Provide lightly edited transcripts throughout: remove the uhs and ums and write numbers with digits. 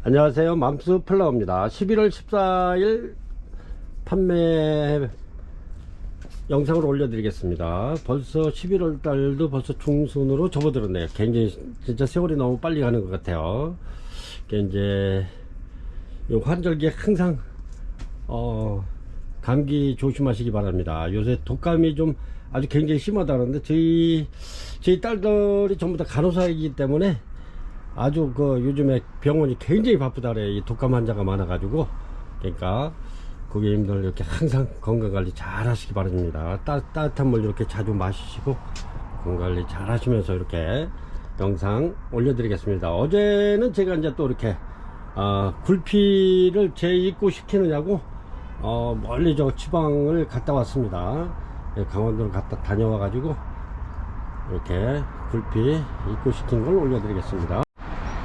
안녕하세요. 맘스 플라워입니다. 11월 14일 판매 영상을 올려드리겠습니다. 벌써 11월 달도 벌써 중순으로 접어들었네요. 굉장히 진짜 세월이 너무 빨리 가는 것 같아요. 이제 요 환절기에 항상 감기 조심하시기 바랍니다. 요새 독감이 좀 아주 굉장히 심하다는데 저희 딸들이 전부 다 간호사이기 때문에 아주 요즘에 병원이 굉장히 바쁘다 그래요. 이 독감 환자가 많아가지고. 그러니까 고객님들 이렇게 항상 건강관리 잘 하시기 바랍니다. 따뜻한 물 이렇게 자주 마시시고 건강관리 잘 하시면서 이렇게 영상 올려드리겠습니다. 어제는 제가 이제 또 이렇게 굴피를 재입고 시키느냐고 멀리 저 지방을 갔다 왔습니다. 강원도를 갔다 다녀와 가지고 이렇게 굴피 입고 시킨 걸 올려드리겠습니다.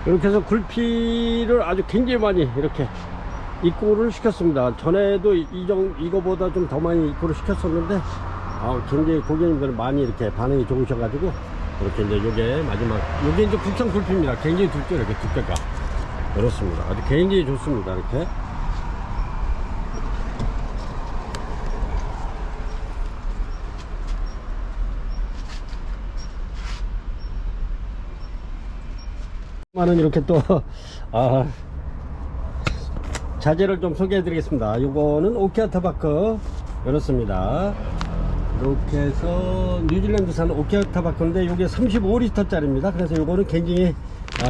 이렇게 해서 굴피를 아주 굉장히 많이 이렇게 입고를 시켰습니다. 전에도 이거보다 좀 더 많이 입고를 시켰었는데 굉장히 고객님들은 많이 이렇게 반응이 좋으셔가지고 이렇게 이제 요게 마지막 요게 이제 국산 굴피입니다. 굉장히 두께 이렇게 두께가 그렇습니다. 아주 굉장히 좋습니다. 이렇게 많은 이렇게 또 자재를 좀 소개해 드리겠습니다. 요거는 오키아타바크 이렇습니다. 이렇게 해서 뉴질랜드산 오키아타바크인데 요게 35L 짜리입니다. 그래서 요거는 굉장히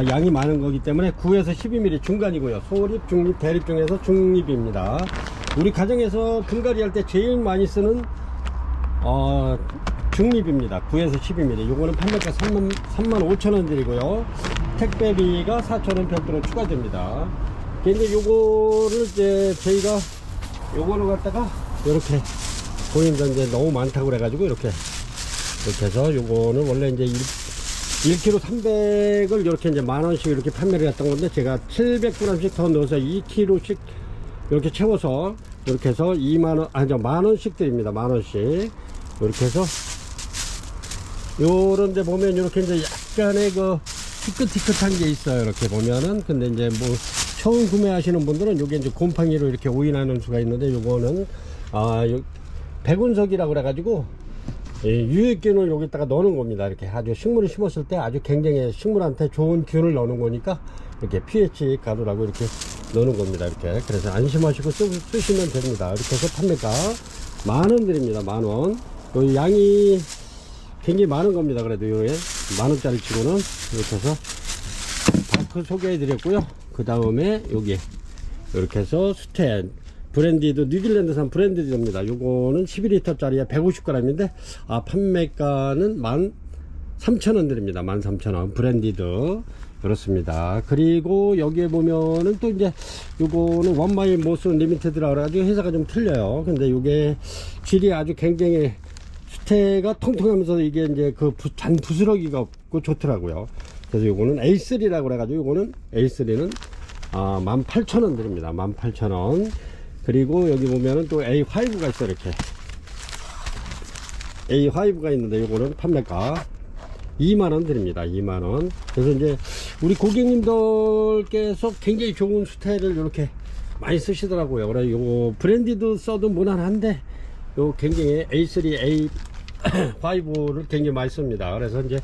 양이 많은 거기 때문에 9에서 12mm 중간이고요. 소립, 중립, 대립 중에서 중립입니다. 우리 가정에서 분갈이 할 때 제일 많이 쓰는 중립입니다. 9에서 12mm. 요거는 판매가 35,000원 드리고요. 택배비가 4,000원 별도로 추가됩니다. 근데 요거를 이제 저희가 요거를 갖다가 이렇게 보인다 이제 너무 많다고 그래가지고 이렇게 해서 요거는 원래 이제 1kg 300을 이렇게 이제 만원씩 이렇게 판매를 했던 건데 제가 700g씩 더 넣어서 2kg씩 이렇게 채워서 이렇게 해서 2만원 아니죠 만원씩 드립니다. 만원씩 이렇게 해서 요런 데 보면 이렇게 이제 약간의 티끗티끗한 게 있어요. 이렇게 보면은. 근데 이제 뭐 처음 구매하시는 분들은 요게 이제 곰팡이로 이렇게 오인하는 수가 있는데 요거는 백운석이라고 그래가지고 유익균을 여기다가 넣는 겁니다. 이렇게 아주 식물을 심었을 때 아주 굉장히 식물한테 좋은 균을 넣는 거니까 이렇게 pH 가루라고 이렇게 넣는 겁니다. 이렇게 그래서 안심하시고 쓰시면 됩니다. 이렇게 해서 판매가 만원 드립니다. 만원. 요 양이 굉장히 많은 겁니다. 그래도 요게 만원짜리 치고는 이렇게 해서 바크 소개해 드렸고요. 그 다음에 여기 이렇게 해서 스텐 브랜디드 뉴질랜드산 브랜디드입니다. 요거는 12L 짜리에 150g인데 판매가는 13,000원 드립니다. 13,000원 브랜디드 그렇습니다. 그리고 여기에 보면은 또 이제 요거는 원마일 모스 리미티드라 그래가지고 회사가 좀 틀려요. 근데 요게 질이 아주 굉장히 수태가 통통하면서 이게 이제 잔 부스러기가 없고 좋더라고요. 그래서 요거는 A3라고 그래가지고 요거는 A3는 18,000원 드립니다. 18,000원. 그리고 여기 보면은 또 A5가 있어. 이렇게 A5가 있는데 요거는 판매가 2만원 드립니다. 2만원. 그래서 이제 우리 고객님들께서 굉장히 좋은 수태를 이렇게 많이 쓰시더라고요. 그래 요 브랜디도 써도 무난한데 요 굉장히 A3, A5를 굉장히 많이 씁니다. 그래서 이제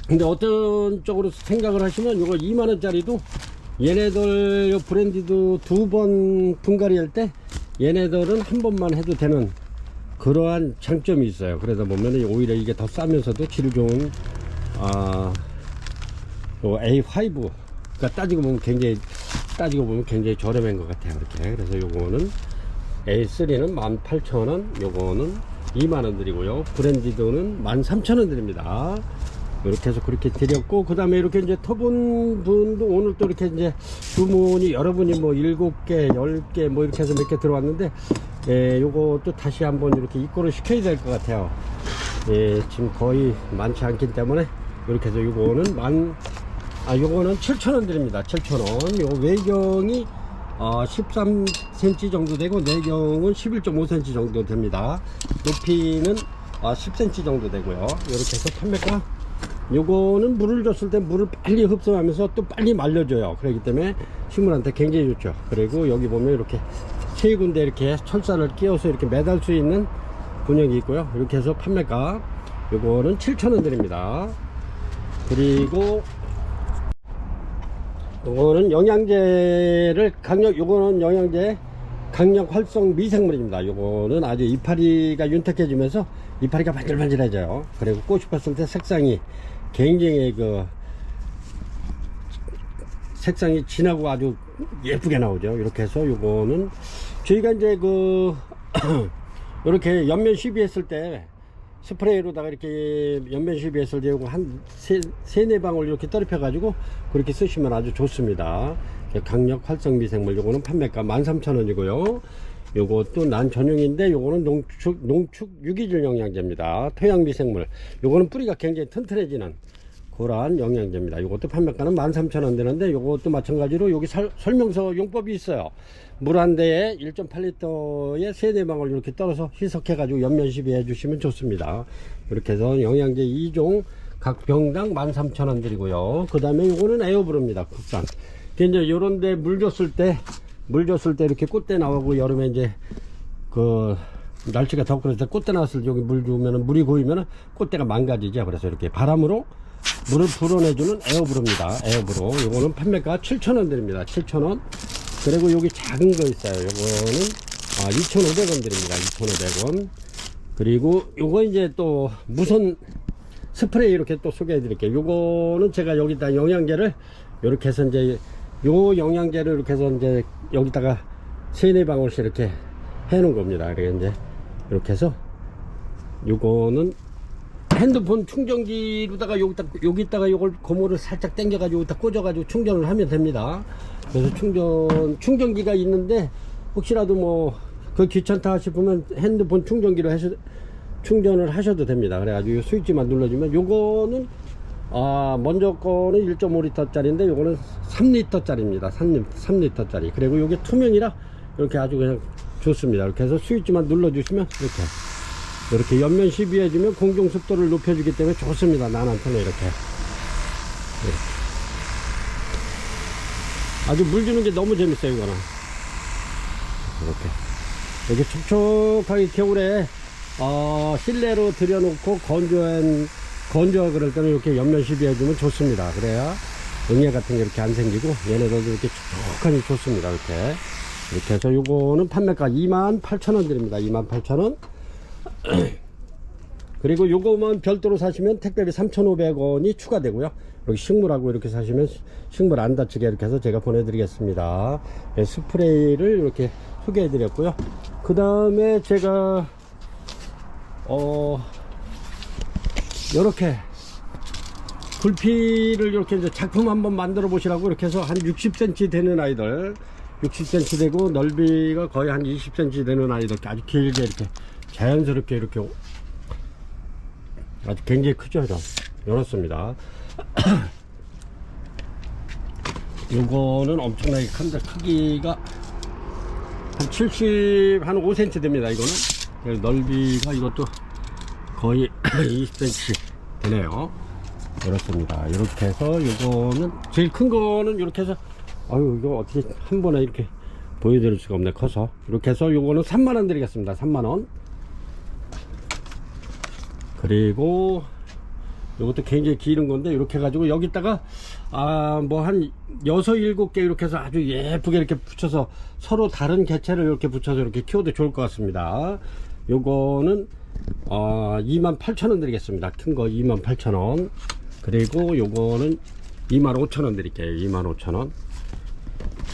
근데 어떤 쪽으로 생각을 하시면 요거 2만원짜리도 얘네들 요 브랜디도 2번 분갈이 할 때 얘네들은 한 번만 해도 되는 그러한 장점이 있어요. 그래서 보면 오히려 이게 더 싸면서도 질 좋은 요 A5가 따지고 보면 굉장히 저렴한 것 같아요. 이렇게 그래서 요거는 A3는 18,000원, 요거는 2만원 드리고요. 브랜디드는 13,000원 드립니다. 이렇게 해서 그렇게 드렸고, 그 다음에 이렇게 이제 터본 분도 오늘 또 이렇게 이제 주문이 여러분이 뭐 7개, 10개 뭐 이렇게 해서 몇 개 들어왔는데, 요것도 다시 한번 이렇게 입고를 시켜야 될 것 같아요. 지금 거의 많지 않기 때문에, 이렇게 해서 요거는 요거는 7,000원 드립니다. 7,000원. 요 외경이 13cm 정도 되고 내경은 11.5cm 정도 됩니다. 높이는 10cm 정도 되고요. 이렇게 해서 판매가 요거는 물을 줬을 때 물을 빨리 흡수하면서 또 빨리 말려줘요. 그렇기 때문에 식물한테 굉장히 좋죠. 그리고 여기 보면 이렇게 세 군데 이렇게 철사를 끼워서 이렇게 매달 수 있는 분역이 있고요. 이렇게 해서 판매가 요거는 7,000원 드립니다. 그리고 요거는 영양제를 요거는 영양제 강력 활성 미생물입니다. 요거는 아주 이파리가 윤택해지면서 이파리가 반질반질해져요. 그리고 꽃이 폈을 때 색상이 굉장히 색상이 진하고 아주 예쁘게 나오죠. 이렇게 해서 요거는 저희가 이제 이렇게 옆면 시비했을 때 스프레이로다가 이렇게 옆면 시비했을 때 요거 한 세네 방울 이렇게 떨어져 가지고 그렇게 쓰시면 아주 좋습니다. 강력 활성 미생물 요거는 판매가 13,000원이고요. 요것도 난 전용인데 요거는 농축 유기질 영양제입니다. 토양 미생물 요거는 뿌리가 굉장히 튼튼해지는 그러한 영양제입니다. 요것도 판매가는 13,000원 되는데 요것도 마찬가지로 여기 설명서 용법이 있어요. 물 한 대에 1.8리터에 3-4방울 이렇게 떨어서 희석해 가지고 옆면 시비 해 주시면 좋습니다. 이렇게 해서 영양제 2종 각 병당 13,000원 드리고요. 그 다음에 요거는 에어브루입니다. 국산. 이제 요런데 물 줬을 때 이렇게 꽃대 나오고 여름에 이제 날씨가 덥고 그럴 때 꽃대 나왔을 때 여기 물 주면은 물이 고이면은 꽃대가 망가지죠. 그래서 이렇게 바람으로 물을 불어내주는 에어브루입니다. 에어브루. 요거는 판매가 7,000원 드립니다. 7,000원. 그리고 여기 작은 거 있어요. 요거는 2,500원 드립니다. 2,500원. 그리고 요거 이제 또 무선 스프레이 이렇게 또 소개해 드릴게요. 요거는 제가 여기다 영양제를 이렇게 해서 이제 요 영양제를 이렇게 해서 이제 여기다가 3-4방울씩 이렇게 해 놓은 겁니다. 이렇게 해서 요거는 핸드폰 충전기로다가 여기다가 요걸 고무를 살짝 당겨 가지고 여기다 꽂아 가지고 충전을 하면 됩니다. 그래서 충전기가 있는데 혹시라도 뭐 귀찮다 싶으면 핸드폰 충전기로 해서 충전을 하셔도 됩니다. 그래 가지고 스위치만 눌러주면 요거는 먼저 거는 1.5리터 짜리인데 요거는 3리터 짜리입니다. 3리터 짜리. 그리고 요게 투명이라 이렇게 아주 그냥 좋습니다. 이렇게 해서 스위치만 눌러주시면 이렇게 옆면 시비해주면 공중 습도를 높여주기 때문에 좋습니다. 난한테는 이렇게 아주 물 주는 게 너무 재밌어요. 이거는 이렇게 촉촉하게 겨울에 실내로 들여놓고 건조하고 그럴 때는 이렇게 옆면 시비해주면 좋습니다. 그래야 응애 같은 게 이렇게 안 생기고 얘네들도 이렇게 촉촉하니 좋습니다. 이렇게 해서 요거는 판매가 28,000원 드립니다. 28,000원. 그리고 요거만 별도로 사시면 택배비 3,500원이 추가되고요. 여기 식물하고 이렇게 사시면 식물 안 다치게 이렇게 해서 제가 보내드리겠습니다. 스프레이를 이렇게 소개해 드렸고요. 그 다음에 제가 요렇게 굴피를 이렇게 이제 작품 한번 만들어 보시라고 이렇게 해서 한 60cm 되는 아이들 60cm 되고 넓이가 거의 한 20cm 되는 아이들 아주 길게 이렇게 자연스럽게 이렇게 아주 굉장히 크죠. 이렇습니다. 요거는 엄청나게 큰데 크기가 한 5cm 됩니다. 이거는 넓이가 이것도 거의 20cm 되네요. 이렇습니다. 이렇게 해서 요거는 제일 큰 거는 이렇게 해서 이거 어떻게 한 번에 이렇게 보여드릴 수가 없네. 커서 이렇게 해서 요거는 3만원 드리겠습니다. 3만원. 그리고 이것도 굉장히 길은 건데 이렇게 해가지고 여기다가 뭐 한 6-7개 이렇게 해서 아주 예쁘게 이렇게 붙여서 서로 다른 개체를 이렇게 붙여서 이렇게 키워도 좋을 것 같습니다. 요거는 28,000원 드리겠습니다. 큰 거 28,000원. 그리고 요거는 25,000원 드릴게요. 25,000원.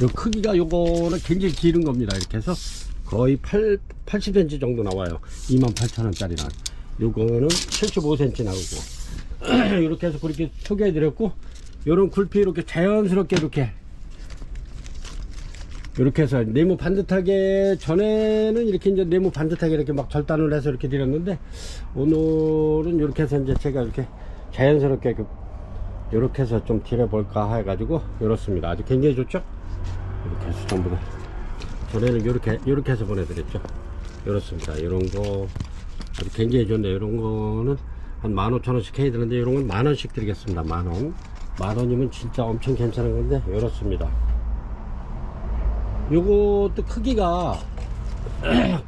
요 크기가 요거는 굉장히 길은 겁니다. 이렇게 해서 거의 80cm 정도 나와요. 28,000원 짜리는. 요거는 75cm 나오고 이렇게 해서 그렇게 소개해 드렸고, 요런 굴피 이렇게 자연스럽게 이렇게 해서 네모 반듯하게, 전에는 이렇게 이제 네모 반듯하게 이렇게 막 절단을 해서 이렇게 드렸는데, 오늘은 이렇게 해서 이제 제가 이렇게 자연스럽게 이렇게 해서 좀 드려볼까 해가지고 이렇습니다. 아주 굉장히 좋죠? 이렇게 해서 전부 다 전에는 이렇게 해서 보내드렸죠. 이렇습니다. 이런 거 아주 굉장히 좋네요. 이런 거는 한 15,000원씩 해야 되는데 이런 건 10,000원씩 드리겠습니다. 10,000원. 10,000원이면 진짜 엄청 괜찮은 건데 이렇습니다. 요것도 크기가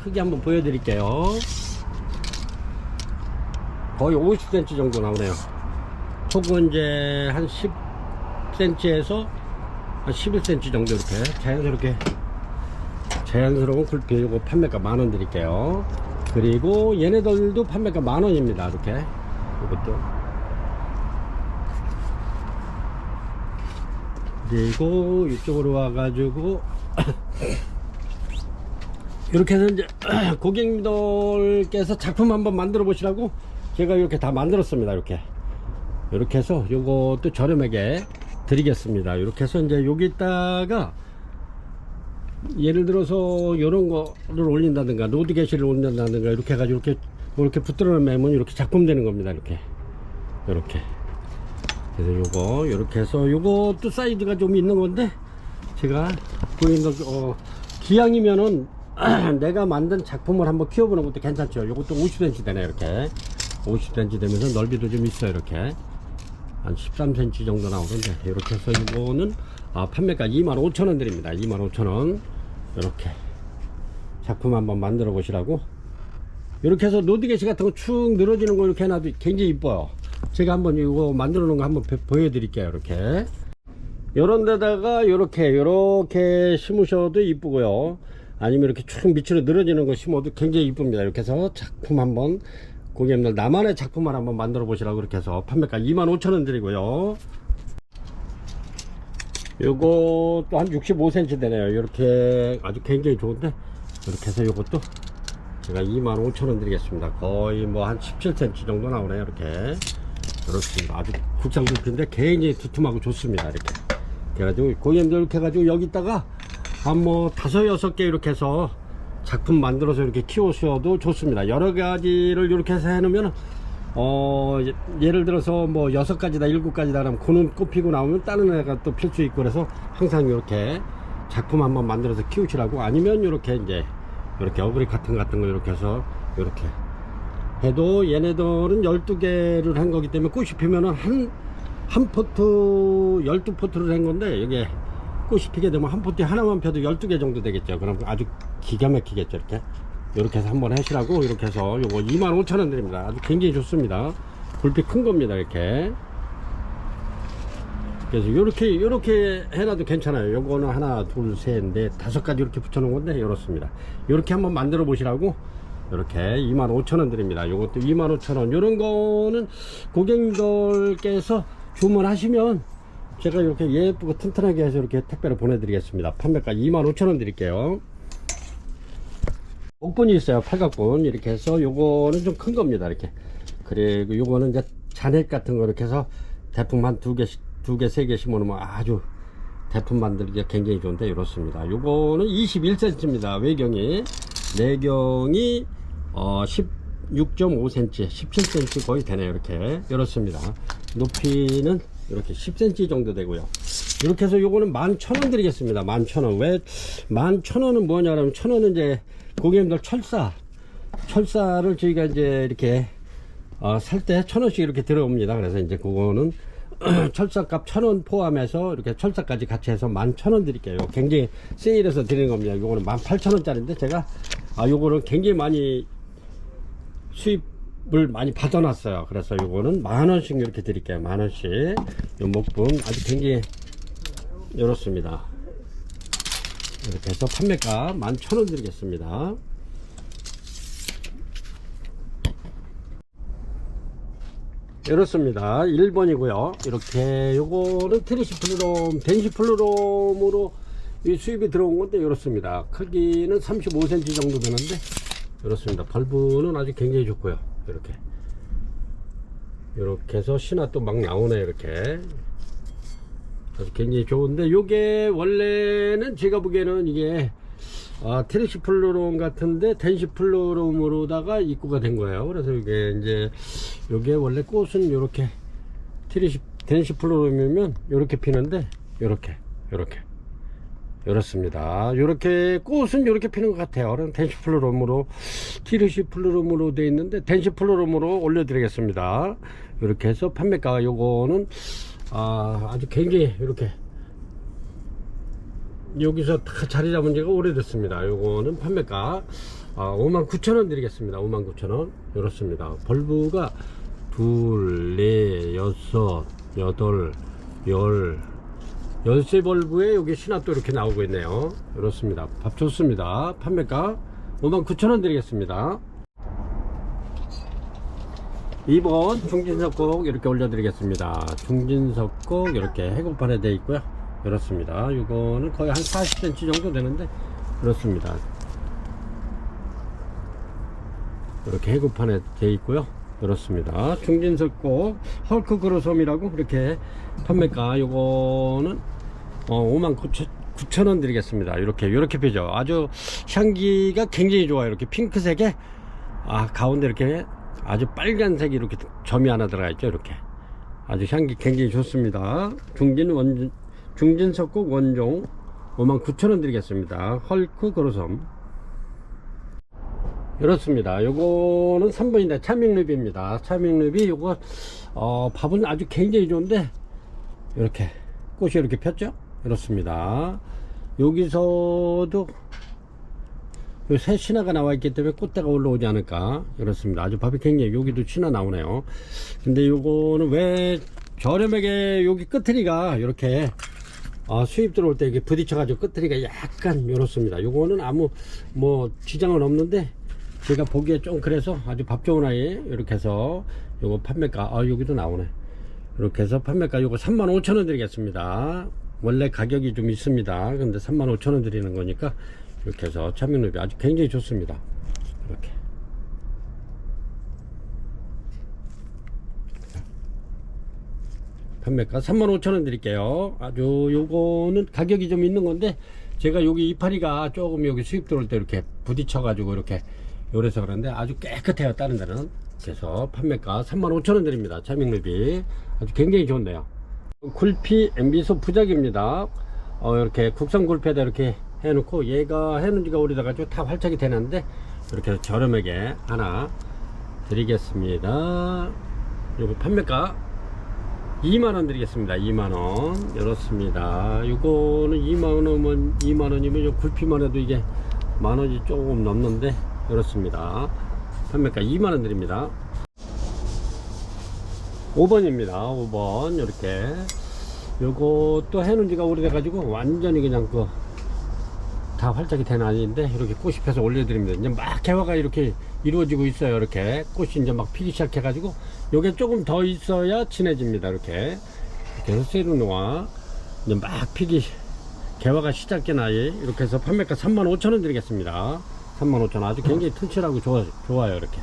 크기 한번 보여드릴게요. 거의 50cm 정도 나오네요. 속은 이제 한 10cm에서 한 11cm 정도 이렇게 자연스러운 굴피. 요거 판매가 10,000원 드릴게요. 그리고 얘네들도 판매가 10,000원입니다. 이렇게 이것도. 그리고 이쪽으로 와가지고 이렇게 해서 이제 고객님들께서 작품 한번 만들어 보시라고 제가 이렇게 다 만들었습니다. 이렇게 해서 요것도 저렴하게 드리겠습니다. 이렇게 해서 이제 여기다가 예를 들어서 요런 거를 올린다든가 로드 게시를 올린다든가 이렇게 해가지고 이렇게 붙들어 놓으면 이렇게 작품 되는 겁니다. 이렇게 그래서 요거 이렇게 해서 요것도 사이즈가 좀 있는 건데 제가 고객님들 기왕이면은 내가 만든 작품을 한번 키워보는 것도 괜찮죠. 요것도 50cm 되네요. 이렇게 50cm 되면서 넓이도 좀 있어요. 이렇게 한 13cm 정도 나오는데 이렇게 해서 이거는 판매가 25,000원 드립니다. 25,000원. 이렇게 작품 한번 만들어 보시라고. 이렇게 해서 로드게시 같은 거 축 늘어지는 거 이렇게 해놔도 굉장히 이뻐요. 제가 한번 이거 만들어 놓은 거 한번 보여드릴게요. 이렇게 요런 데다가 요렇게 심으셔도 이쁘고요. 아니면 이렇게 쭉 밑으로 늘어지는 거 심어도 굉장히 이쁩니다. 이렇게 해서 작품 한번 고객님들 나만의 작품을 한번 만들어 보시라고 이렇게 해서 판매가 25,000원 드리고요. 요거 또 한 65cm 되네요. 이렇게 아주 굉장히 좋은데 이렇게 해서 요것도 제가 25,000원 드리겠습니다. 거의 뭐 한 17cm 정도 나오네요. 이렇게 그렇습니다. 아주 국산 굴피인데 굉장히 두툼하고 좋습니다. 이렇게 그래가지고 고객님들 이렇게 해가지고 여기다가 한 뭐 5, 6개 이렇게 해서 작품 만들어서 이렇게 키우셔도 좋습니다. 여러 가지를 이렇게 해서 해놓으면 예를 들어서 뭐 6가지다 7가지다 하면 그는 꽃피고 나오면 다른 애가 또 필 수 있고 그래서 항상 이렇게 작품 한번 만들어서 키우시라고. 아니면 이렇게 이제 이렇게 어그리 같은 거 이렇게 해서 이렇게 해도 얘네들은 12개를 한 거기 때문에 꽃이 피면은 한 포트 12포트를 한 건데 이게 꽃이 피게 되면 한 포트에 하나만 펴도 12개 정도 되겠죠. 그럼 아주 기가 막히겠죠. 이렇게 해서 한번 하시라고. 이렇게 해서 요거 25,000원 드립니다. 아주 굉장히 좋습니다. 굴피 큰 겁니다. 이렇게 그래서 요렇게 해놔도 괜찮아요. 요거는 하나 둘 셋 넷 5가지 이렇게 붙여 놓은 건데 이렇습니다. 요렇게 한번 만들어 보시라고 이렇게 25,000원 드립니다. 요것도 25,000원. 요런 거는 고객님들께서 주문하시면 제가 이렇게 예쁘고 튼튼하게 해서 이렇게 택배로 보내드리겠습니다. 판매가 25,000원 드릴게요. 목분이 있어요. 팔각분. 이렇게 해서 요거는 좀 큰 겁니다. 이렇게. 그리고 요거는 이제 잔액 같은 거 이렇게 해서 대품 한 2개, 3개 심어놓으면 아주 대품 만들기가 굉장히 좋은데 이렇습니다. 요거는 21cm입니다. 내경이 16.5cm, 17cm 거의 되네요. 이렇습니다. 높이는 이렇게 10cm 정도 되고요. 이렇게 해서 요거는 11,000원 드리겠습니다. 11,000원. 왜 11,000원은 뭐냐면 1,000원은 이제 고객님들 철사를 저희가 이제 이렇게 살 때 1,000원씩 이렇게 들어옵니다. 그래서 이제 그거는 철사값 1,000원 포함해서 이렇게 철사까지 같이 해서 11,000원 드릴게요. 굉장히 세일해서 드리는 겁니다. 요거는 18,000원짜리인데 제가 요거는 굉장히 많이 수입을 많이 받아놨어요. 그래서 요거는 10,000원씩 이렇게 드릴게요. 10,000원씩. 요 목분 아주 굉장히 이렇습니다. 이렇게 해서 판매가 11,000원 드리겠습니다. 이렇습니다. 1번이고요. 이렇게 요거는 트리시플루롬, 덴시플루롬으로 수입이 들어온 건데 이렇습니다. 크기는 35cm 정도 되는데 이렇습니다. 발브는 아주 굉장히 좋고요. 이렇게 해서 신화 또 막 나오네요. 이렇게 아주 굉장히 좋은데 요게 원래는 제가 보기에는 이게 트리시플루롬 같은데 덴시플루롬으로다가 입고가 된 거예요. 그래서 이게 이제 요게 원래 꽃은 요렇게 덴시플루롬이면 요렇게 피는데 요렇게 이렇습니다. 이렇게 꽃은 이렇게 피는 것 같아요. 그럼 덴시플로럼으로, 티르시플로럼으로 되어 있는데 덴시플로럼으로 올려드리겠습니다. 이렇게 해서 판매가가 요거는 아주 굉장히 이렇게 여기서 다 자리 잡은 지가 오래됐습니다. 요거는 판매가 59,000원 드리겠습니다. 59,000원. 이렇습니다. 벌브가 2, 4, 6, 8, 10, 13벌브에 여기 신화도 이렇게 나오고 있네요. 이렇습니다. 밥 좋습니다. 판매가 59,000원 드리겠습니다. 2번 중진석곡 이렇게 올려드리겠습니다. 중진석곡 이렇게 해고판에 되어 있고요. 이렇습니다. 이거는 거의 한 40cm 정도 되는데 이렇습니다. 이렇게 해고판에 되어 있고요. 이렇습니다. 중진석곡 헐크 그로솜이라고 이렇게 판매가 요거는 59,000원 드리겠습니다. 이렇게 펴죠. 아주 향기가 굉장히 좋아요. 이렇게 핑크색에 가운데 이렇게 아주 빨간색이 이렇게 점이 하나 들어가 있죠. 이렇게 아주 향기 굉장히 좋습니다. 중진석곡 원종 59,000원 드리겠습니다. 헐크 그로솜. 이렇습니다. 요거는 3번인데 차밍루비입니다. 차밍루비 요거 밥은 아주 굉장히 좋은데 이렇게 꽃이 이렇게 폈죠. 이렇습니다. 여기서도 새 신화가 나와 있기 때문에 꽃대가 올라오지 않을까. 이렇습니다. 아주 밥이 굉장히 여기도 신화 나오네요. 근데 요거는 왜 저렴하게 여기 끝트리가 이렇게 수입 들어올 때 이게 부딪혀 가지고 끝트리가 약간 이렇습니다. 요거는 아무 지장은 없는데 제가 보기에 좀 그래서 아주 밥 좋은 아이 이렇게 해서 요거 판매가 여기도 나오네. 이렇게 해서 판매가 요거 35,000원 드리겠습니다. 원래 가격이 좀 있습니다. 근데 35,000원 드리는 거니까 이렇게 해서 차밍루비 아주 굉장히 좋습니다. 이렇게 판매가 35,000원 드릴게요. 아주 요거는 가격이 좀 있는 건데 제가 여기 이파리가 조금 여기 수입 들어올 때 이렇게 부딪혀 가지고 이렇게 요래서 그런데 아주 깨끗해요. 다른 데는. 그래서 판매가 35,000원 드립니다. 차밍루비 아주 굉장히 좋네요. 굴피 MB소 부작입니다. 이렇게 국산 굴피에다 이렇게 해놓고 얘가 해놓은 지가 오래돼가지고 다 활착이 되는데 이렇게 저렴하게 하나 드리겠습니다. 요거 판매가 2만원 드리겠습니다. 2만원. 이렇습니다. 요거는 2만원이면 요 굴피만 해도 이게 만원이 조금 넘는데 이렇습니다. 판매가 2만원 드립니다. 5번입니다. 5번 이렇게 요것도 해놓은 지가 오래돼 가지고 완전히 그냥 다 활짝이 된 아이인데 이렇게 꽃이 펴서 올려드립니다. 이제 막 개화가 이렇게 이루어지고 있어요. 이렇게 꽃이 이제 막 피기 시작해 가지고 요게 조금 더 있어야 진해집니다. 이렇게 해서 세르노아 이제 막 피기 개화가 시작된 아이 이렇게 해서 판매가 35,000원 드리겠습니다. 35,000원 아주 굉장히 튼실하고 좋아요. 이렇게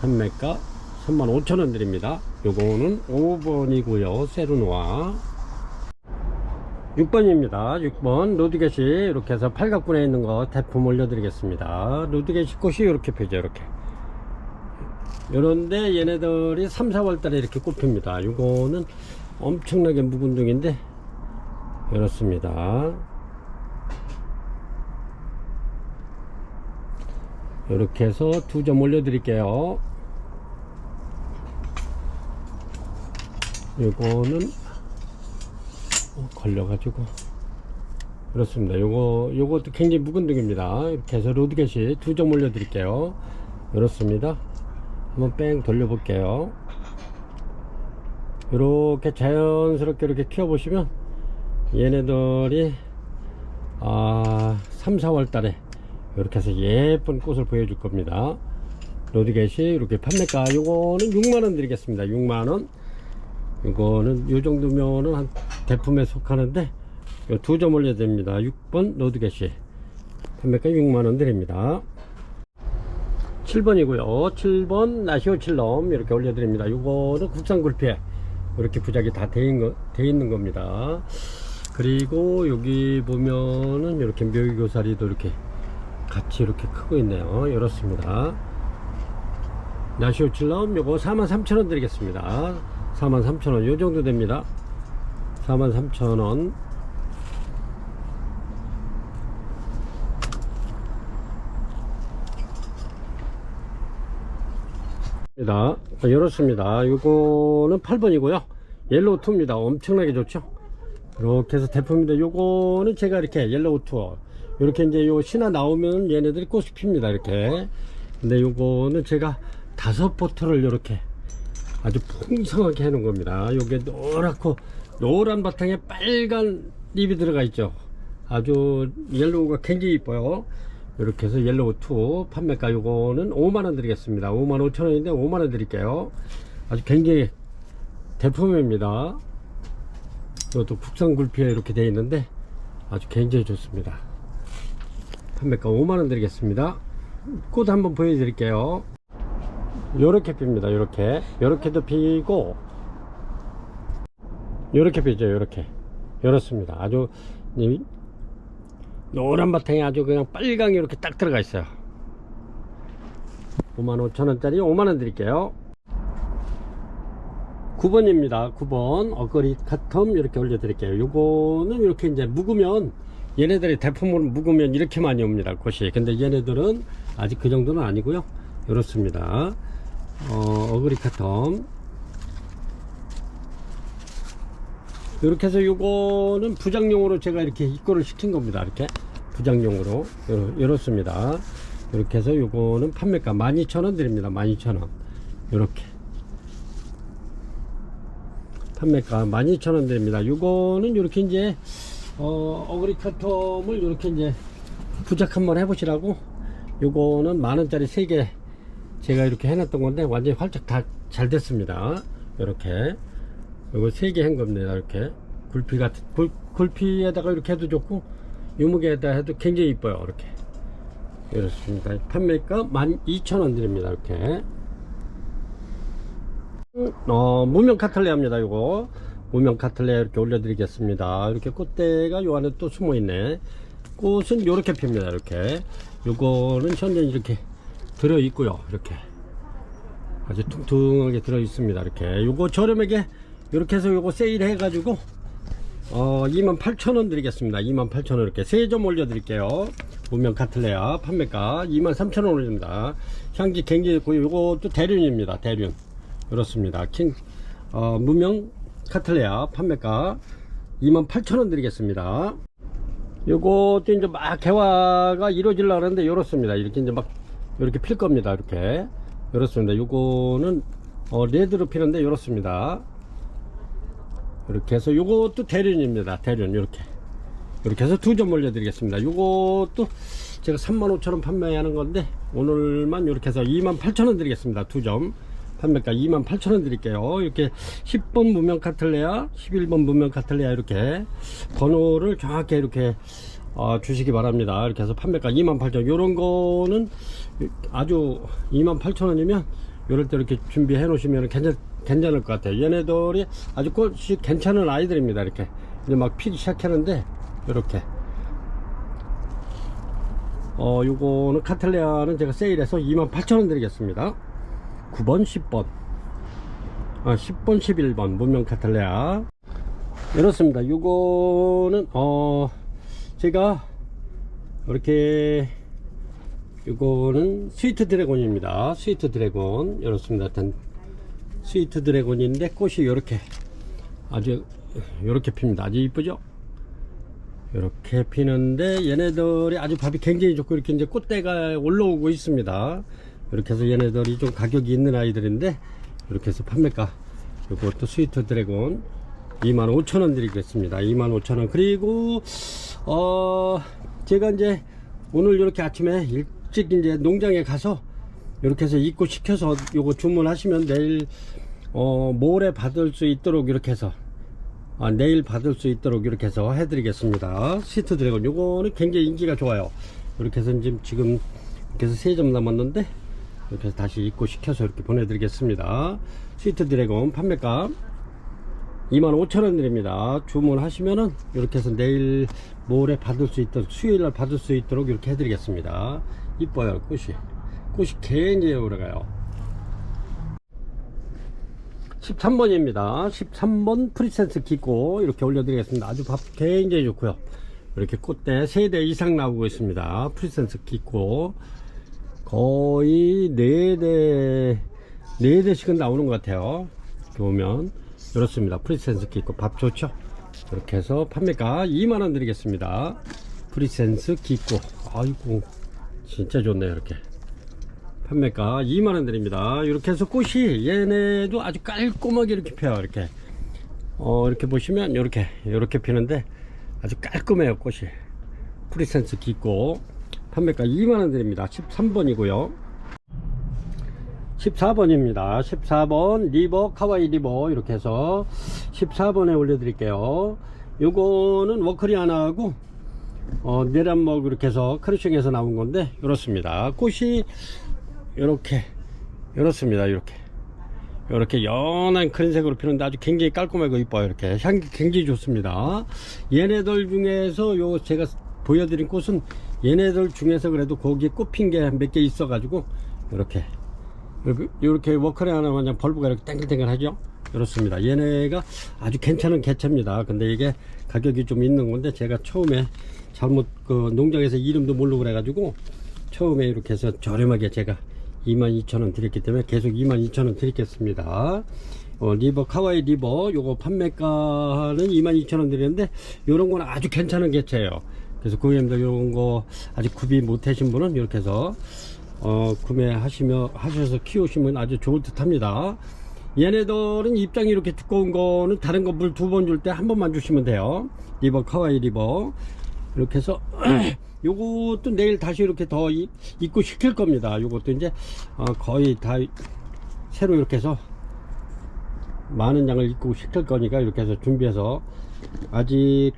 판매가 35,000원 드립니다. 요거는 5번이고요. 세르노아 6번입니다. 6번 로드겟이 이렇게 해서 팔각분에 있는 거 대품 올려드리겠습니다. 로드겟이 꽃이 이렇게 펴죠. 이렇게 요런데 얘네들이 3, 4월 달에 이렇게 꽃핍니다. 요거는 엄청나게 묵은 둥인데 이렇습니다. 이렇게 해서 2점 올려드릴게요. 요거는 걸려가지고 그렇습니다. 요것도 굉장히 묵은 둥입니다. 이렇게 해서 로드겟이 2점 올려드릴게요. 이렇습니다. 한번 뺑 돌려볼게요. 이렇게 자연스럽게 이렇게 키워보시면 얘네들이 3, 4월 달에 이렇게 해서 예쁜 꽃을 보여줄 겁니다. 로드겟이 이렇게 판매가 요거는 6만원 드리겠습니다. 6만원. 이거는 요 정도면은 한 대품에 속하는데 요 2점 올려야 됩니다. 6번 로드겟이 판매가 6만원 드립니다. 7번이고요 7번 나시오칠럼 이렇게 올려드립니다. 요거는 국산 굴피에 이렇게 부작이 다 돼 있는 겁니다. 그리고 여기 보면은 이렇게 묘기교사리도 이렇게 같이 이렇게 크고 있네요. 이렇습니다. 나시오칠럼 요거 43,000원 드리겠습니다. 43,000원 요 정도 됩니다. 43,000원 이렇습니다. 요거는 8번이고요. 옐로우 투입니다. 엄청나게 좋죠. 이렇게 해서 대품인데, 요거는 제가 이렇게 옐로우 투 이렇게 이제 요 신화 나오면 얘네들이 꽃이 핍니다. 이렇게. 근데 요거는 제가 5포트를 이렇게 아주 풍성하게 해놓은 겁니다. 요게 노랗고 노란 바탕에 빨간 잎이 들어가 있죠. 아주 옐로우가 굉장히 이뻐요. 이렇게 해서 옐로우 2 판매가 요거는 5만원 드리겠습니다. 55,000원인데 5만원 드릴게요. 아주 굉장히 대품입니다. 이것도 국산 굴피에 이렇게 되어 있는데 아주 굉장히 좋습니다. 판매가 5만원 드리겠습니다. 꽃 한번 보여드릴게요. 요렇게 핍니다. 요렇게도 피고 요렇게 피죠. 요렇습니다. 아주 노란 바탕에 아주 그냥 빨강이 이렇게 딱 들어가 있어요. 55,000원짜리 5만원 드릴게요. 9번입니다. 9번 어거리 카텀 이렇게 올려 드릴게요. 요거는 이렇게 이제 묵으면, 얘네들이 대품으로 묵으면 이렇게 많이 옵니다. 꽃이. 근데 얘네들은 아직 그 정도는 아니고요. 이렇습니다. 어거리 카텀 이렇게 해서 요거는 부장용으로 제가 이렇게 입고를 시킨 겁니다. 이렇게 부장용으로 이렇습니다. 이렇게 해서 요거는 판매가 12,000원 드립니다. 12,000원. 이렇게 판매가 12,000원 드립니다. 요거는 이렇게 이제 어그리 카톰을 이렇게 이제 부작 한번 해보시라고, 요거는 만원짜리 3개 제가 이렇게 해놨던 건데 완전히 활짝 다 잘 됐습니다. 이렇게 요거 3개 한 겁니다. 이렇게 굴피 같은 굴피에다가 이렇게 해도 좋고 유목에다 해도 굉장히 이뻐요. 이렇게 이렇습니다. 판매가 12,000원 드립니다. 이렇게 무명 카틀레아입니다. 요거 무명 카틀레아 이렇게 올려드리겠습니다. 이렇게 꽃대가 요 안에 또 숨어 있네. 꽃은 요렇게 핍니다. 이렇게 요거는 현재 이렇게 들어 있고요. 이렇게 아주 퉁퉁하게 들어 있습니다. 이렇게 요거 저렴하게 이렇게 해서 요거 세일 해가지고 28,000원 드리겠습니다. 28,000원 이렇게 3점 올려드릴게요. 무명 카틀레아 판매가 23,000원 올립니다. 향기 굉장히 좋고 요것도 대륜입니다. 대륜 이렇습니다. 무명 카틀레아 판매가 28,000원 드리겠습니다. 요것도 이제 막 개화가 이루어지려고 하는데 이렇습니다. 이렇게 이제 막 이렇게 필 겁니다. 이렇습니다. 요거는 레드로 피는데 이렇습니다. 이렇게 해서 요것도 대륜입니다. 대륜 이렇게 해서 2점 올려드리겠습니다. 요것도 제가 35,000원 판매하는 건데 오늘만 이렇게 해서 28,000원 드리겠습니다. 2점 판매가 28,000원 드릴게요. 이렇게 10번 무명 카틀레아 11번 무명 카틀레아 이렇게 번호를 정확히 이렇게 주시기 바랍니다. 이렇게 해서 판매가 28,000원. 요런 거는 아주 28,000원이면 요럴 때 이렇게 준비해 놓으시면 괜찮을 것 같아요. 얘네들이 아주 꽃이 괜찮은 아이들입니다. 이렇게 이제 막 피기 시작하는데 이렇게 요거는 카틀레아는 제가 세일해서 28,000원 드리겠습니다. 9번 10번 10번 11번 무명 카틀레아 이렇습니다. 요거는 제가 이렇게 요거는 스위트 드래곤입니다. 스위트 드래곤 이렇습니다. 스위트 드래곤인데 꽃이 이렇게 아주 이렇게 핍니다. 아주 이쁘죠? 이렇게 피는데 얘네들이 아주 밥이 굉장히 좋고 이렇게 이제 꽃대가 올라오고 있습니다. 이렇게 해서 얘네들이 좀 가격이 있는 아이들인데 이렇게 해서 판매가 이것도 스위트 드래곤 25,000원 드리겠습니다. 25,000원. 그리고 제가 이제 오늘 이렇게 아침에 일찍 이제 농장에 가서 이렇게 해서 입고 시켜서 요거 주문하시면 내일 모레 받을 수 있도록 이렇게 해서 내일 받을 수 있도록 이렇게 해서 해드리겠습니다. 스위트 드래곤 요거는 굉장히 인기가 좋아요. 이렇게 해서 지금 이렇게 해서 3점 남았는데 이렇게 해서 다시 입고 시켜서 이렇게 보내드리겠습니다. 스위트 드래곤 판매가 25,000원 드립니다. 주문하시면은 이렇게 해서 내일 모레 받을 수 있도록 수요일날 받을 수 있도록 이렇게 해드리겠습니다. 이뻐요. 꽃이 굉장히 오래가요. 13번입니다 13번 프리센스 기고 이렇게 올려드리겠습니다. 아주 밥 굉장히 좋고요. 이렇게 꽃대 3대 이상 나오고 있습니다. 프리센스 기고 거의 4대 4대씩은 나오는 것 같아요. 이렇게 보면 이렇습니다. 프리센스 기고 밥 좋죠. 이렇게 해서 판매가 2만원 드리겠습니다. 프리센스 기고 아이고 진짜 좋네요. 이렇게 판매가 2만원 드립니다. 이렇게 해서 꽃이 얘네도 아주 깔끔하게 이렇게 펴요. 이렇게 이렇게 보시면 이렇게 피는데 아주 깔끔해요. 꽃이 프리센스 기고 판매가 2만원 드립니다. 13번이고요 14번입니다 14번 리버 카와이 리버 이렇게 해서 14번에 올려드릴게요. 요거는 워커리아나하고 내란먹 이렇게 해서 크루싱에서 나온 건데 이렇습니다. 꽃이 이렇습니다. 이렇게 연한 크림색으로 피는데 아주 굉장히 깔끔하고 이뻐요. 이렇게 향기 굉장히 좋습니다. 얘네들 중에서 제가 보여드린 꽃은 얘네들 중에서 그래도 거기에 꽃핀 게 몇 개 있어 가지고 이렇게 워커리아나 그냥 벌브가 이렇게 땡글땡글 하죠. 이렇습니다. 얘네가 아주 괜찮은 개체입니다. 근데 이게 가격이 좀 있는 건데 제가 처음에 잘못 농장에서 이름도 모르고 그래가지고 처음에 이렇게 해서 저렴하게 제가 22,000원 드렸기 때문에 계속 22,000원 드리겠습니다. 리버 카와이 리버 요거 판매가는 22,000원 드리는데 요런 거는 아주 괜찮은 개체예요. 그래서 고객님들 요런 거 아직 구비 못하신 분은 이렇게 해서 하셔서 키우시면 아주 좋을 듯 합니다. 얘네들은 입장이 이렇게 두꺼운 거는 다른 거 물 2번 줄 때 1번만 주시면 돼요. 리버 카와이 리버 이렇게 해서 요것도 내일 다시 이렇게 더 입고 시킬 겁니다. 요것도 이제 거의 다 새로 이렇게 해서 많은 양을 입고 시킬 거니까 이렇게 해서 준비해서 아직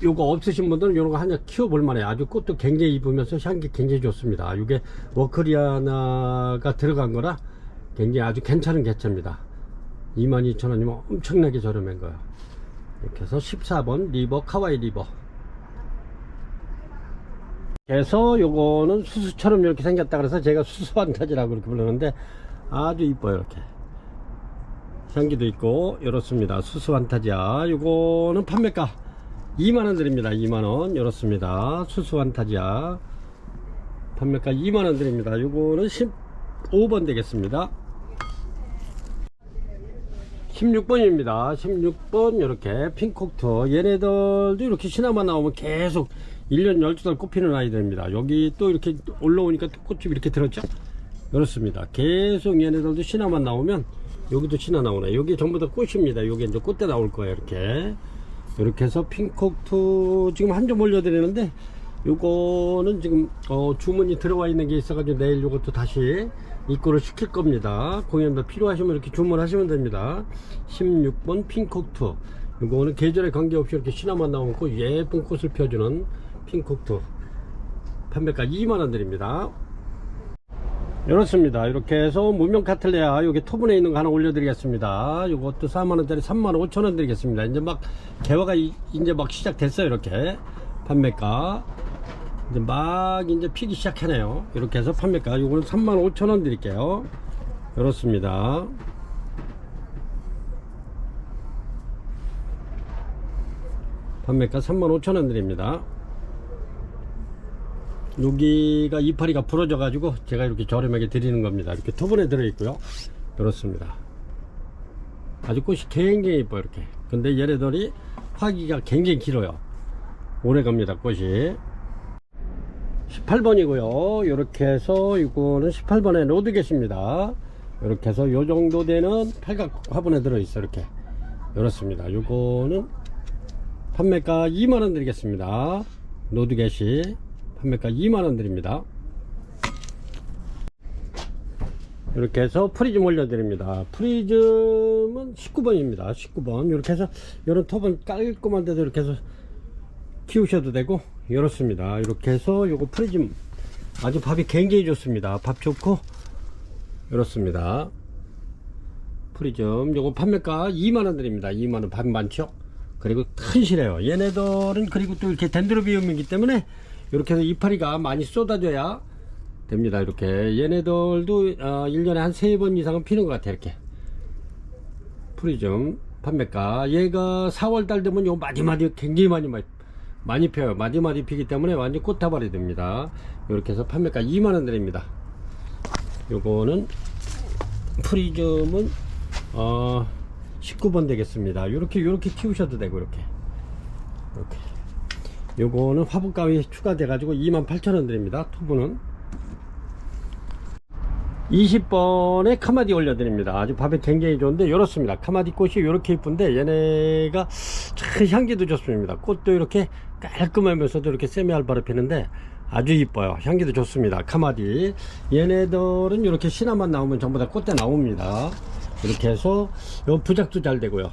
요거 없으신 분들은 요런 거 하나 키워볼 만해요. 아주 꽃도 굉장히 이쁘면서 향기 굉장히 좋습니다. 이게 워커리아나가 들어간 거라 굉장히 아주 괜찮은 개체입니다. 22,000원이면 엄청나게 저렴한 거예요. 이렇게 해서 14번 리버 카와이 리버 그래서 요거는 수수처럼 이렇게 생겼다 그래서 제가 수수한타지라고 이렇게 부르는데 아주 이뻐요. 이렇게 향기도 있고 이렇습니다. 수수한타지야 요거는 판매가 2만원 드립니다. 2만원 이렇습니다. 수수한타지야 판매가 2만원 드립니다. 요거는 15번 되겠습니다. 16번입니다 16번 이렇게 핑콕트 얘네들도 이렇게 신화만 나오면 계속 1년 12달 꽃피는 아이들입니다. 여기 또 이렇게 올라오니까 또 꽃이 이렇게 들었죠. 그렇습니다. 계속 얘네들도 신화만 나오면 여기도 신화 나오네. 여기 전부 다 꽃입니다. 여기 이제 꽃대 나올 거예요. 이렇게 해서 핑콕트 지금 한 점 올려드리는데 요거는 지금 주문이 들어와 있는 게 있어 가지고 내일 요것도 다시 입고를 시킬 겁니다. 고객님들 필요하시면 이렇게 주문하시면 됩니다. 16번 핑콕트 요거는 계절에 관계없이 이렇게 신화만 나오는 꽃 예쁜 꽃을 펴주는 핑콕트 판매가 2만원 드립니다. 이렇습니다. 이렇게 해서 무명 카틀레아 여기 토분에 있는 거 하나 올려드리겠습니다. 요것도 4만원짜리 35,000원 드리겠습니다. 이제 막 개화가 이제 막 시작됐어요. 이렇게 판매가 이제 막 이제 피기 시작하네요. 이렇게 해서 판매가 요거는 35,000원 드릴게요. 이렇습니다. 판매가 35,000원 드립니다. 여기가 이파리가 부러져 가지고 제가 이렇게 저렴하게 드리는 겁니다. 이렇게 토분에 들어 있고요. 그렇습니다. 아주 꽃이 굉장히 이뻐요. 이렇게 근데 얘네들이 화기가 굉장히 길어요. 오래 갑니다. 꽃이 18번이고요 이렇게 해서 이거는 18번에 로드겟입니다. 이렇게 해서 요 정도 되는 팔각 화분에 들어 있어. 이렇게 이렇습니다. 요거는 판매가 2만원 드리겠습니다. 로드겟이 판매가 2만원 드립니다. 이렇게 해서 프리즘 올려드립니다. 프리즘은 19번입니다. 19번 이렇게 해서 이런 톱은 깔끔한 데도 이렇게 해서 키우셔도 되고 이렇습니다. 이렇게 해서 요거 프리즘 아주 밥이 굉장히 좋습니다. 밥 좋고 이렇습니다. 프리즘 요거 판매가 2만원 드립니다. 2만원 밥 많죠. 그리고 튼실해요. 얘네들은 그리고 또 이렇게 덴드로비움이기 때문에 이렇게 해서 이파리가 많이 쏟아져야 됩니다. 이렇게 얘네들도 1년에 한 3번 이상은 피는 것 같아요. 이렇게 프리즘 판매가 얘가 4월달 되면 요 마디마디 굉장히 많이 펴요. 마디마디 피기 때문에 완전 꽃다발이 됩니다. 이렇게 해서 판매가 2만원 드립니다. 요거는 프리즘은 19번 되겠습니다. 요렇게 키우셔도 되고, 이렇게 요거는 화분 가위 추가돼 가지고 28,000원 드립니다. 투부는 20번에 카마디 올려드립니다. 아주 밥에 굉장히 좋은데 이렇습니다. 카마디 꽃이 이렇게 이쁜데 얘네가 참 향기도 좋습니다. 꽃도 이렇게 깔끔하면서도 이렇게 세미알바로 피는데 아주 이뻐요. 향기도 좋습니다. 카마디 얘네들은 이렇게 씨나만 나오면 전부 다 꽃대 나옵니다. 이렇게 해서 요 부작도 잘 되고요.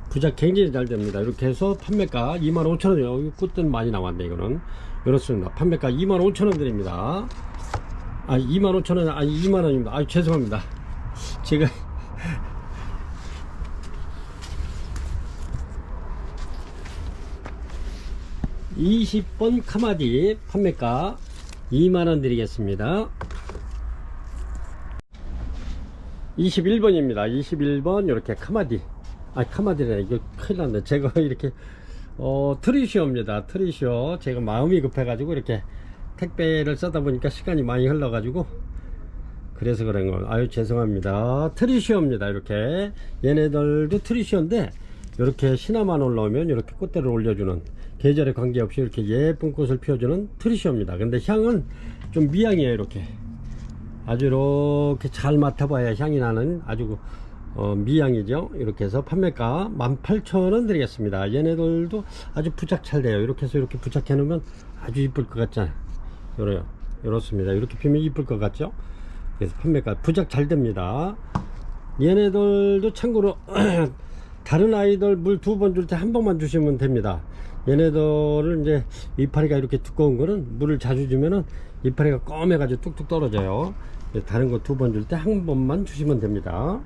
부작 굉장히 잘 됩니다. 이렇게 해서 판매가 25,000원이요. 꽃대는 많이 나왔네. 이거는 이렇습니다. 판매가 25,000원 드립니다. 25,000원, 2만원입니다. 죄송합니다. 제가, 20번 카마디 판매가 2만원 드리겠습니다. 21번입니다. 21번, 이렇게 카마디. 카마디네. 이거 큰일 났네. 제가 이렇게, 트리시오입니다. 트리시오. 제가 마음이 급해가지고 이렇게 택배를 써다 보니까 시간이 많이 흘러가지고 그래서 그런 거. 죄송합니다. 트리시오입니다. 이렇게 얘네들도 트리시오인데 이렇게 시나만 올라오면 이렇게 꽃대를 올려주는, 계절에 관계없이 이렇게 예쁜 꽃을 피워주는 트리시오입니다. 근데 향은 좀 미향이에요. 이렇게 아주 이렇게 잘 맡아봐야 향이 나는 아주 미향이죠. 이렇게 해서 판매가 18,000원 드리겠습니다. 얘네들도 아주 부착 잘 돼요. 이렇게 해서 이렇게 부착해 놓으면 아주 이쁠 것 같잖아요. 이렇습니다. 이렇게 피면 이쁠 것 같죠. 그래서 판매가 부작 잘 됩니다. 얘네들도 참고로 다른 아이들 물 2번 줄 때 1번만 주시면 됩니다. 얘네들은 이제 이파리가 이렇게 두꺼운 거는 물을 자주 주면은 이파리가 검해 가지고 뚝뚝 떨어져요. 다른 거 2번 줄 때 1번만 주시면 됩니다.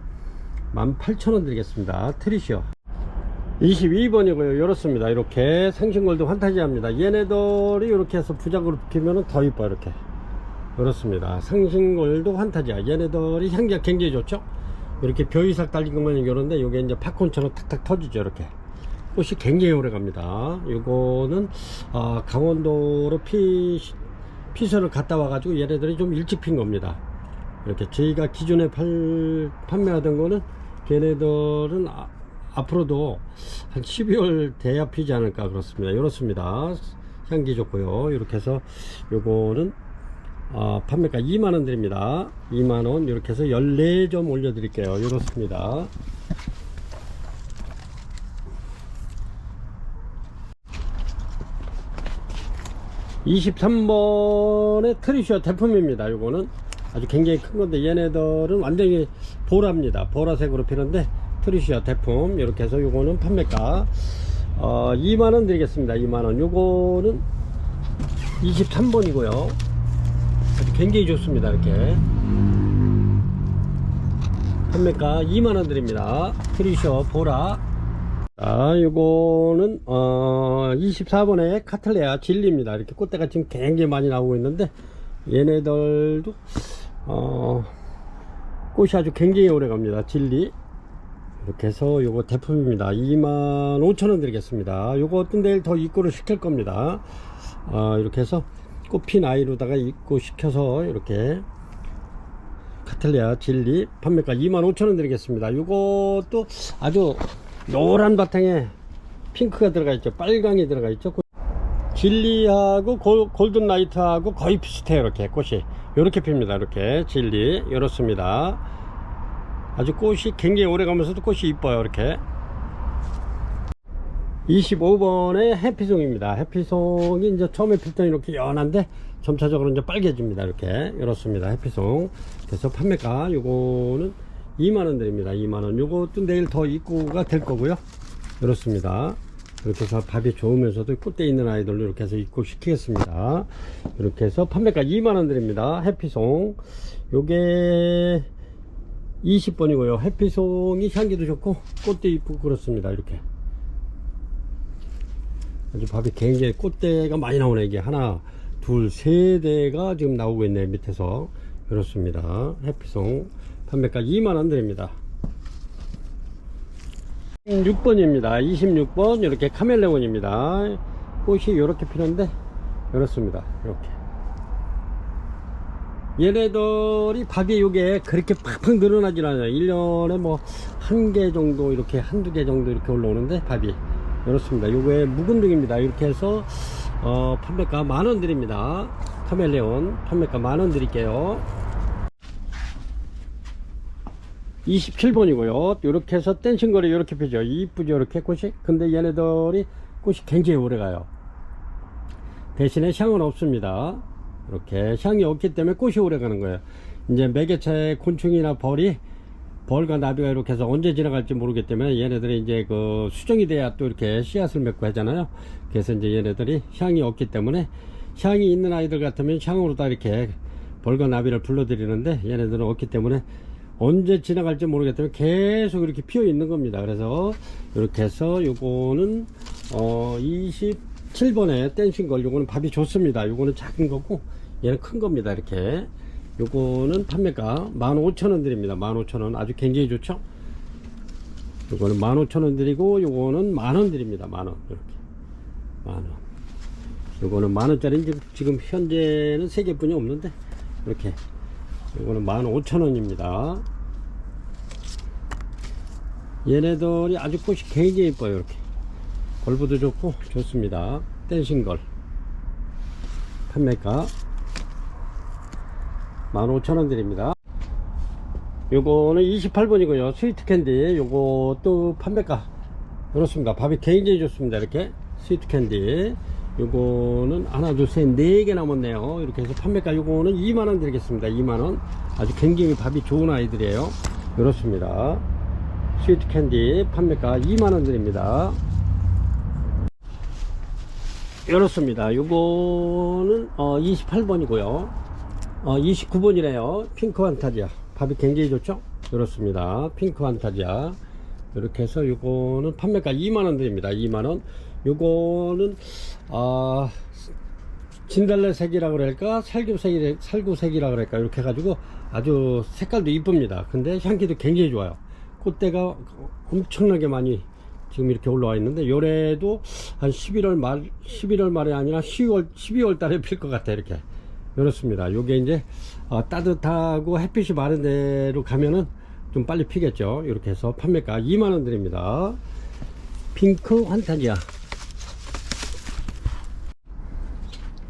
18,000원 드리겠습니다. 트리시오 22번이고요. 이렇습니다. 이렇게 생신골드 환타지합니다. 얘네들이 이렇게 해서 부작으로 피면은 더 이뻐요. 이렇게 이렇습니다. 생신골드 환타지아. 얘네들이 향기가 굉장히 좋죠. 이렇게 벼이삭 달린 것만 이런데 요게 이제 팝콘처럼 탁탁 터지죠. 이렇게 꽃이 굉장히 오래 갑니다. 요거는 강원도로 피서를 갔다 와 가지고 얘네들이 좀 일찍 핀 겁니다. 이렇게 저희가 기존에 판매하던 거는 걔네들은 앞으로도 한 12월 돼야 피지 않을까 그렇습니다. 이렇습니다. 향기 좋고요. 이렇게 해서 요거는 판매가 2만원 드립니다. 2만원. 이렇게 해서 14점 올려 드릴게요. 이렇습니다. (23번의) 트리시오 대품입니다. 요거는 아주 굉장히 큰 건데 얘네들은 완전히 보라입니다. 보라색으로 피는데 트리시오 대품. 이렇게 해서 요거는 판매가 2만원 드리겠습니다. 2만원. 요거는 23번이고요 아주 굉장히 좋습니다. 이렇게 판매가 2만원 드립니다. 트리시오 보라. 요거는 24번의 카틀레아 진리입니다. 이렇게 꽃대가 지금 굉장히 많이 나오고 있는데 얘네들도 꽃이 아주 굉장히 오래 갑니다. 진리. 이렇게 해서 요거 대품입니다. 25,000원 드리겠습니다. 요거 어떤 데를 더 입고를 시킬 겁니다. 이렇게 해서 꽃핀 아이로다가 입고 시켜서 이렇게 카틀레아 진리 판매가 25,000원 드리겠습니다. 요것도 아주 노란 바탕에 핑크가 들어가 있죠. 빨강이 들어가 있죠. 진리하고 골든 라이트하고 거의 비슷해요. 이렇게 꽃이 이렇게 핍니다. 이렇게 진리 이렇습니다. 아주 꽃이 굉장히 오래 가면서도 꽃이 이뻐요. 이렇게 25번의 해피송입니다. 해피송이 이제 처음에 필 때는 이렇게 연한데 점차적으로 이제 빨개집니다. 이렇게 이렇습니다. 해피송. 그래서 판매가 요거는 2만원 드립니다. 2만원. 요것도 내일 더 입고가 될 거고요. 이렇습니다. 이렇게 해서 밥이 좋으면서도 꽃대 있는 아이들로 이렇게 해서 입고 시키겠습니다. 이렇게 해서 판매가 2만원 드립니다. 해피송. 요게 20번이고요 해피송이 향기도 좋고 꽃대 이쁘고 그렇습니다. 이렇게 아주 밥이 굉장히 꽃대가 많이 나오네. 이게 하나 둘 세 대가 지금 나오고 있네. 밑에서. 그렇습니다. 해피송 판매가 2만원 드립니다. 26번입니다 26번 이렇게 카멜레온입니다. 꽃이 이렇게 피는데 이렇습니다. 이렇게 얘네들이 밥이 요게 그렇게 팍팍 늘어나질 않아요. 1년에 뭐 한 개 정도 이렇게 한두 개 정도 이렇게 올라오는데 밥이 이렇습니다. 요게 묵은둥입니다. 이렇게 해서 판매가 10,000원 드립니다. 카멜레온 판매가 10,000원 드릴게요. 27번이고요 이렇게 해서 댄싱거리 이렇게 피죠. 이쁘죠 이렇게 꽃이. 근데 얘네들이 꽃이 굉장히 오래가요. 대신에 향은 없습니다. 이렇게 향이 없기 때문에 꽃이 오래가는 거예요. 이제 매개체 곤충이나 벌과 나비가 이렇게 해서 언제 지나갈지 모르기 때문에 얘네들이 이제 그 수정이 돼야 또 이렇게 씨앗을 맺고 하잖아요. 그래서 이제 얘네들이 향이 없기 때문에, 향이 있는 아이들 같으면 향으로 다 이렇게 벌과 나비를 불러들이는데 얘네들은 없기 때문에 언제 지나갈지 모르기 때문에 계속 이렇게 피어 있는 겁니다. 그래서 이렇게 해서 요거는 27번에 댄싱걸, 요거는 밥이 좋습니다. 요거는 작은 거고 얘는 큰 겁니다. 이렇게 요거는 판매가 15,000원 드립니다. 15,000원 아주 굉장히 좋죠. 요거는 15,000원 드리고 요거는 10,000원 드립니다. 10,000원. 이렇게 10,000원. 요거는 10,000원짜리 지금 현재는 3개뿐이 없는데 이렇게 요거는 15,000원입니다. 얘네들이 아주 꽃이 굉장히 이뻐요. 이렇게 걸부도 좋고 좋습니다. 댄싱걸 판매가 15,000원 드립니다. 요거는 28번이고요 스위트 캔디. 요것도 판매가 그렇습니다. 밥이 굉장히 좋습니다. 이렇게 스위트 캔디 요거는 하나 둘 셋 4개 남았네요. 이렇게 해서 판매가 요거는 20,000원 드리겠습니다. 20,000원. 아주 굉장히 밥이 좋은 아이들이에요. 그렇습니다. 스위트 캔디 판매가 20,000원 드립니다. 이렇습니다. 요거는 28번이고요 29번이래요 핑크 환타지아. 밥이 굉장히 좋죠. 이렇습니다. 핑크 환타지아. 이렇게 해서 요거는 판매가 20,000원 드립니다. 20,000원. 요거는 진달래색이라 그럴까 살구색이라 그럴까 이렇게 해가지고 아주 색깔도 이쁩니다. 근데 향기도 굉장히 좋아요. 꽃대가 엄청나게 많이 지금 이렇게 올라와 있는데 요래도 한 11월 말이 아니라 12월 달에 필 것 같아요. 이렇게 이렇습니다. 요게 이제 따뜻하고 햇빛이 많은 데로 가면은 좀 빨리 피겠죠. 이렇게 해서 판매가 20,000원 드립니다. 핑크 환타지아.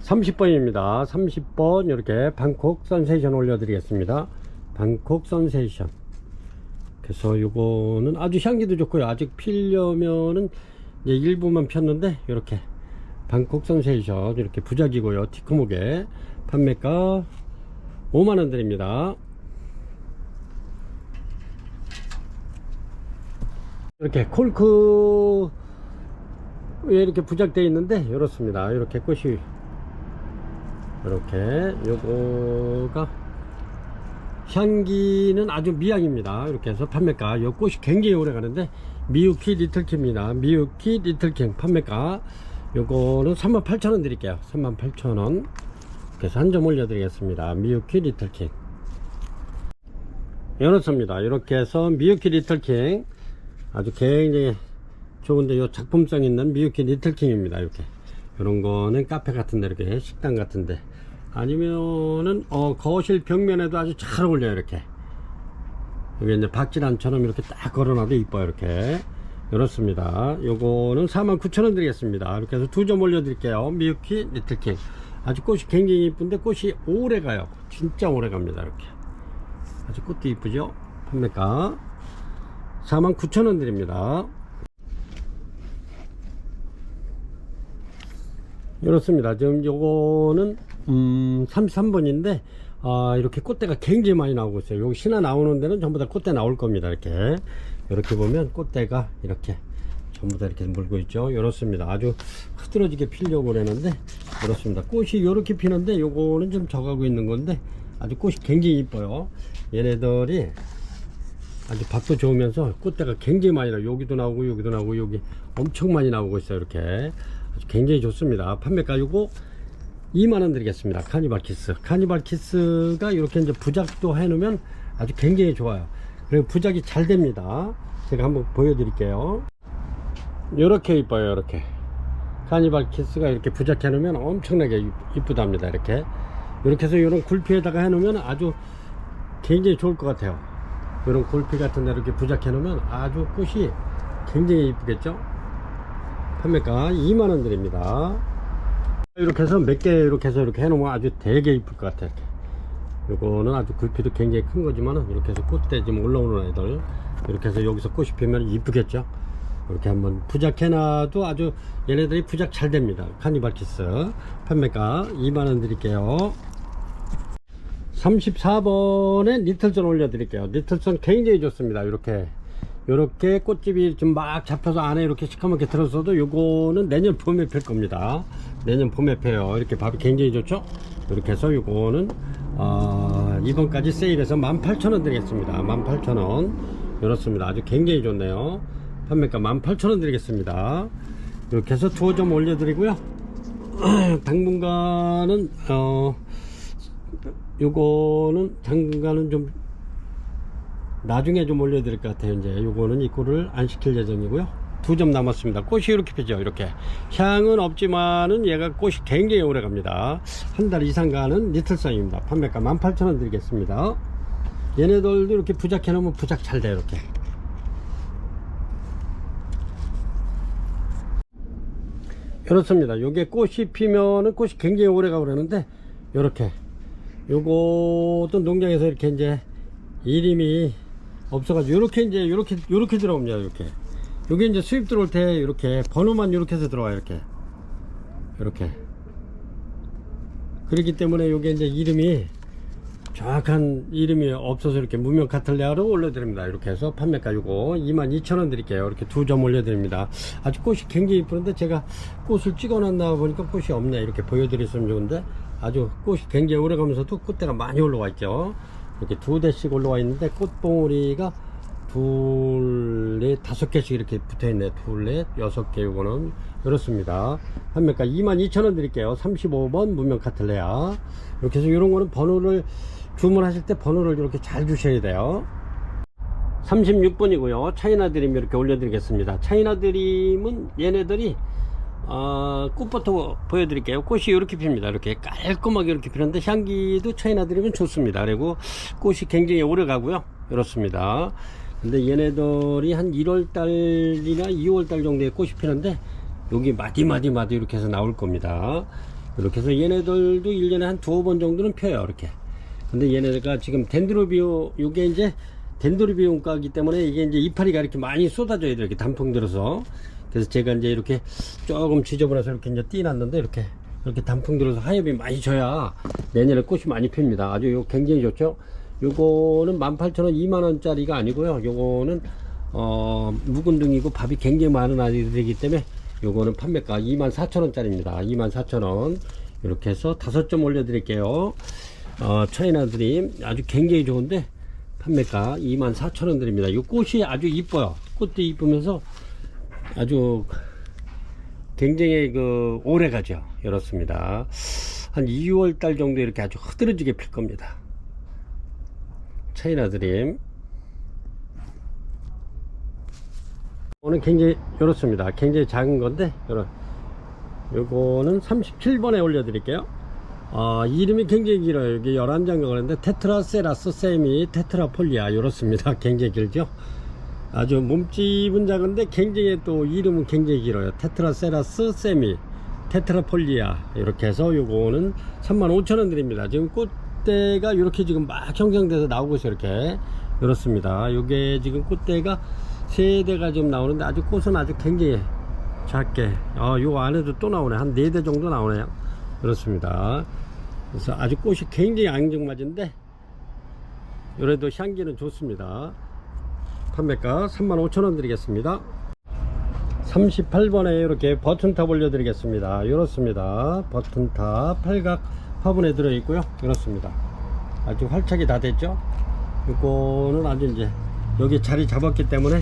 30번입니다 30번 이렇게 방콕 선세이션 올려드리겠습니다. 방콕 선세이션. 그래서 요거는 아주 향기도 좋고요. 아직 피려면은 이제 일부만 폈는데 이렇게 방콕 선세이션 이렇게 부작이고요. 티크목에 판매가 50,000원 드립니다. 이렇게 콜크에 이렇게 부작되어 있는데 이렇습니다. 이렇게 꽃이 이렇게 요거가 향기는 아주 미약입니다. 이렇게 해서 판매가 요 꽃이 굉장히 오래 가는데 미유키 리틀킹입니다. 미유키 리틀킹 판매가 요거는 38,000원 드릴게요. 38,000원. 그래서 한 점 올려 드리겠습니다. 미유키 리틀킹 이렇습니다. 이렇게 해서 미유키 리틀킹 아주 굉장히 좋은데 요 작품성 있는 미유키 리틀킹입니다. 이렇게 이런 거는 카페 같은데 이렇게 식당 같은데 아니면은 거실 벽면에도 아주 잘 어울려요. 이렇게 여기 이제 박지란처럼 이렇게 딱 걸어놔도 이뻐요. 이렇게 이렇습니다. 요거는 49,000원 드리겠습니다. 이렇게 해서 2점 올려 드릴게요. 미유키 리틀킹 아주 꽃이 굉장히 이쁜데 꽃이 오래 가요. 진짜 오래 갑니다. 이렇게 아주 꽃도 이쁘죠. 판매가 49,000원 드립니다. 이렇습니다. 지금 요거는 33번인데 이렇게 꽃대가 굉장히 많이 나오고 있어요. 여기 신화 나오는 데는 전부 다 꽃대 나올 겁니다. 이렇게 보면 꽃대가 이렇게 전부 다 이렇게 물고 있죠. 이렇습니다. 아주 흐드러지게 피려고 그러는데 이렇습니다. 꽃이 이렇게 피는데 요거는 좀 적하고 있는 건데 아주 꽃이 굉장히 이뻐요. 얘네들이 아주 밥도 좋으면서 꽃대가 굉장히 많이 나와요. 여기도 나오고 여기도 나오고 여기 엄청 많이 나오고 있어요. 이렇게 아주 굉장히 좋습니다. 판매가 요거 20,000원 드리겠습니다. 카니발 키스. 카니발 키스가 이렇게 이제 부작도 해 놓으면 아주 굉장히 좋아요. 그리고 부작이 잘 됩니다. 제가 한번 보여드릴게요. 이렇게 이뻐요. 이렇게 카니발 키스가 이렇게 부작해 놓으면 엄청나게 이쁘답니다. 이렇게 이렇게 해서 이런 굴피에다가 해놓으면 아주 굉장히 좋을 것 같아요. 이런 굴피 같은 데 이렇게 부착해 놓으면 아주 꽃이 굉장히 이쁘겠죠. 판매가 2만원 드립니다. 이렇게 해서 몇 개 이렇게 해서 이렇게 해놓으면 아주 되게 이쁠 것 같아요. 이렇게. 요거는 아주 굴피도 굉장히 큰 거지만 이렇게 해서 꽃대 좀 올라오는 애들 이렇게 해서 여기서 꽃이 피면 이쁘겠죠. 이렇게 한번 부작해놔도 아주 얘네들이 부작 잘 됩니다. 카니발키스 판매가 2만원 드릴게요. 34번에 니틀선 올려드릴게요. 니틀선 굉장히 좋습니다. 이렇게 꽃집이 좀 막 잡혀서 안에 이렇게 시커멓게 들어서도 요거는 내년 봄에 필 겁니다. 내년 봄에 펴요. 이렇게 밥이 굉장히 좋죠. 이렇게 해서 요거는 이번까지 세일해서 18,000원 드리겠습니다. 18,000원 이렇습니다. 아주 굉장히 좋네요. 판매가 18,000원 드리겠습니다. 이렇게 해서 두어 점 올려드리고요. 당분간은 요거는 당분간은 좀 나중에 좀 올려드릴 것 같아요. 이제 요거는 입고를 안 시킬 예정이고요. 2점 남았습니다. 꽃이 이렇게 피죠. 이렇게 향은 없지만은 얘가 꽃이 굉장히 오래 갑니다. 한 달 이상 가는 니틀선입니다. 판매가 18,000원 드리겠습니다. 얘네들도 이렇게 부작해 놓으면 부작 잘 돼요. 이렇게 그렇습니다. 요게 꽃이 피면은 꽃이 굉장히 오래 가고 그러는데 요렇게 요것도 농장에서 이렇게 이제 이름이 없어가지고 요렇게 이제 요렇게 들어옵니다. 이렇게 요게 이제 수입 들어올 때 이렇게 번호만 요렇게 해서 들어와요. 이렇게 그렇기 때문에 요게 이제 이름이 정확한 이름이 없어서 이렇게 무명 카틀레아로 올려드립니다. 이렇게 해서 판매가 요거 22,000원 드릴게요. 이렇게 2점 올려드립니다. 아주 꽃이 굉장히 이쁘는데 제가 꽃을 찍어놨나 보니까 꽃이 없네. 이렇게 보여드렸으면 좋은데 아주 꽃이 굉장히 오래 가면서도 꽃대가 많이 올라와 있죠. 이렇게 2대씩 올라와 있는데 꽃봉오리가 2, 4, 5개씩 이렇게 붙어 있네. 2, 4, 6개. 요거는 이렇습니다. 판매가 22,000원 드릴게요. 35번 무명 카틀레아. 이렇게 해서 이런 거는 번호를 주문하실 때 번호를 이렇게 잘 주셔야 돼요. 36번이고요. 차이나 드림 이렇게 올려드리겠습니다. 차이나 드림은 얘네들이 꽃부터 보여드릴게요. 꽃이 이렇게 핍니다. 이렇게 깔끔하게 이렇게 피는데 향기도 차이나 드림은 좋습니다. 그리고 꽃이 굉장히 오래 가고요. 이렇습니다. 근데 얘네들이 한 1월달이나 2월달 정도에 꽃이 피는데 여기 마디 이렇게 해서 나올 겁니다. 이렇게 해서 얘네들도 1년에 한 2번 정도는 펴요. 이렇게. 근데 얘네가 지금 덴드로비오, 요게 이제 덴드로비움가기 때문에 이게 이제 이파리가 이렇게 많이 쏟아져야 돼요. 이렇게 단풍 들어서. 그래서 제가 이제 이렇게 조금 지저분해서 이렇게 이제 띄놨는데 이렇게 단풍 들어서 하엽이 많이 져야 내년에 꽃이 많이 핍니다. 아주 요 굉장히 좋죠. 요거는 18,000원 2만원짜리가 아니고요. 요거는 묵은둥이고 밥이 굉장히 많은 아이들이기 때문에 요거는 판매가 24,000원짜리입니다. 24,000원. 이렇게 해서 5점 올려드릴게요. 차이나 드림 아주 굉장히 좋은데 판매가 24,000원 드립니다. 이 꽃이 아주 이뻐요. 꽃도 이쁘면서 아주 굉장히 오래 가죠. 이렇습니다. 한 2월달 정도 이렇게 아주 흐드러지게 필 겁니다. 차이나 드림. 오늘 굉장히 이렇습니다. 굉장히 작은 건데 요거는 37번에 올려드릴게요. 이름이 굉장히 길어요. 여기 11장가 그랬는데 테트라세라스 세미 테트라폴리아 이렇습니다. 굉장히 길죠. 아주 몸집은 작은데 굉장히 또 이름은 굉장히 길어요. 테트라세라스 세미 테트라폴리아. 이렇게 해서 요거는 35,000원 드립니다. 지금 꽃대가 이렇게 지금 막 형성돼서 나오고 있어요. 이렇게 이렇습니다. 요게 지금 꽃대가 3대가 좀 나오는데 아주 꽃은 아주 굉장히 작게 요 안에도 또 나오네. 한 4대 정도 나오네요. 그렇습니다. 그래서 아주 꽃이 굉장히 앙증맞은데 요래도 향기는 좋습니다. 판매가 35,000원 드리겠습니다. 38번에 이렇게 버튼탑 올려드리겠습니다. 이렇습니다. 버튼탑 팔각 화분에 들어있고요. 이렇습니다. 아주 활착이 다 됐죠. 이거는 아주 이제 여기 자리 잡았기 때문에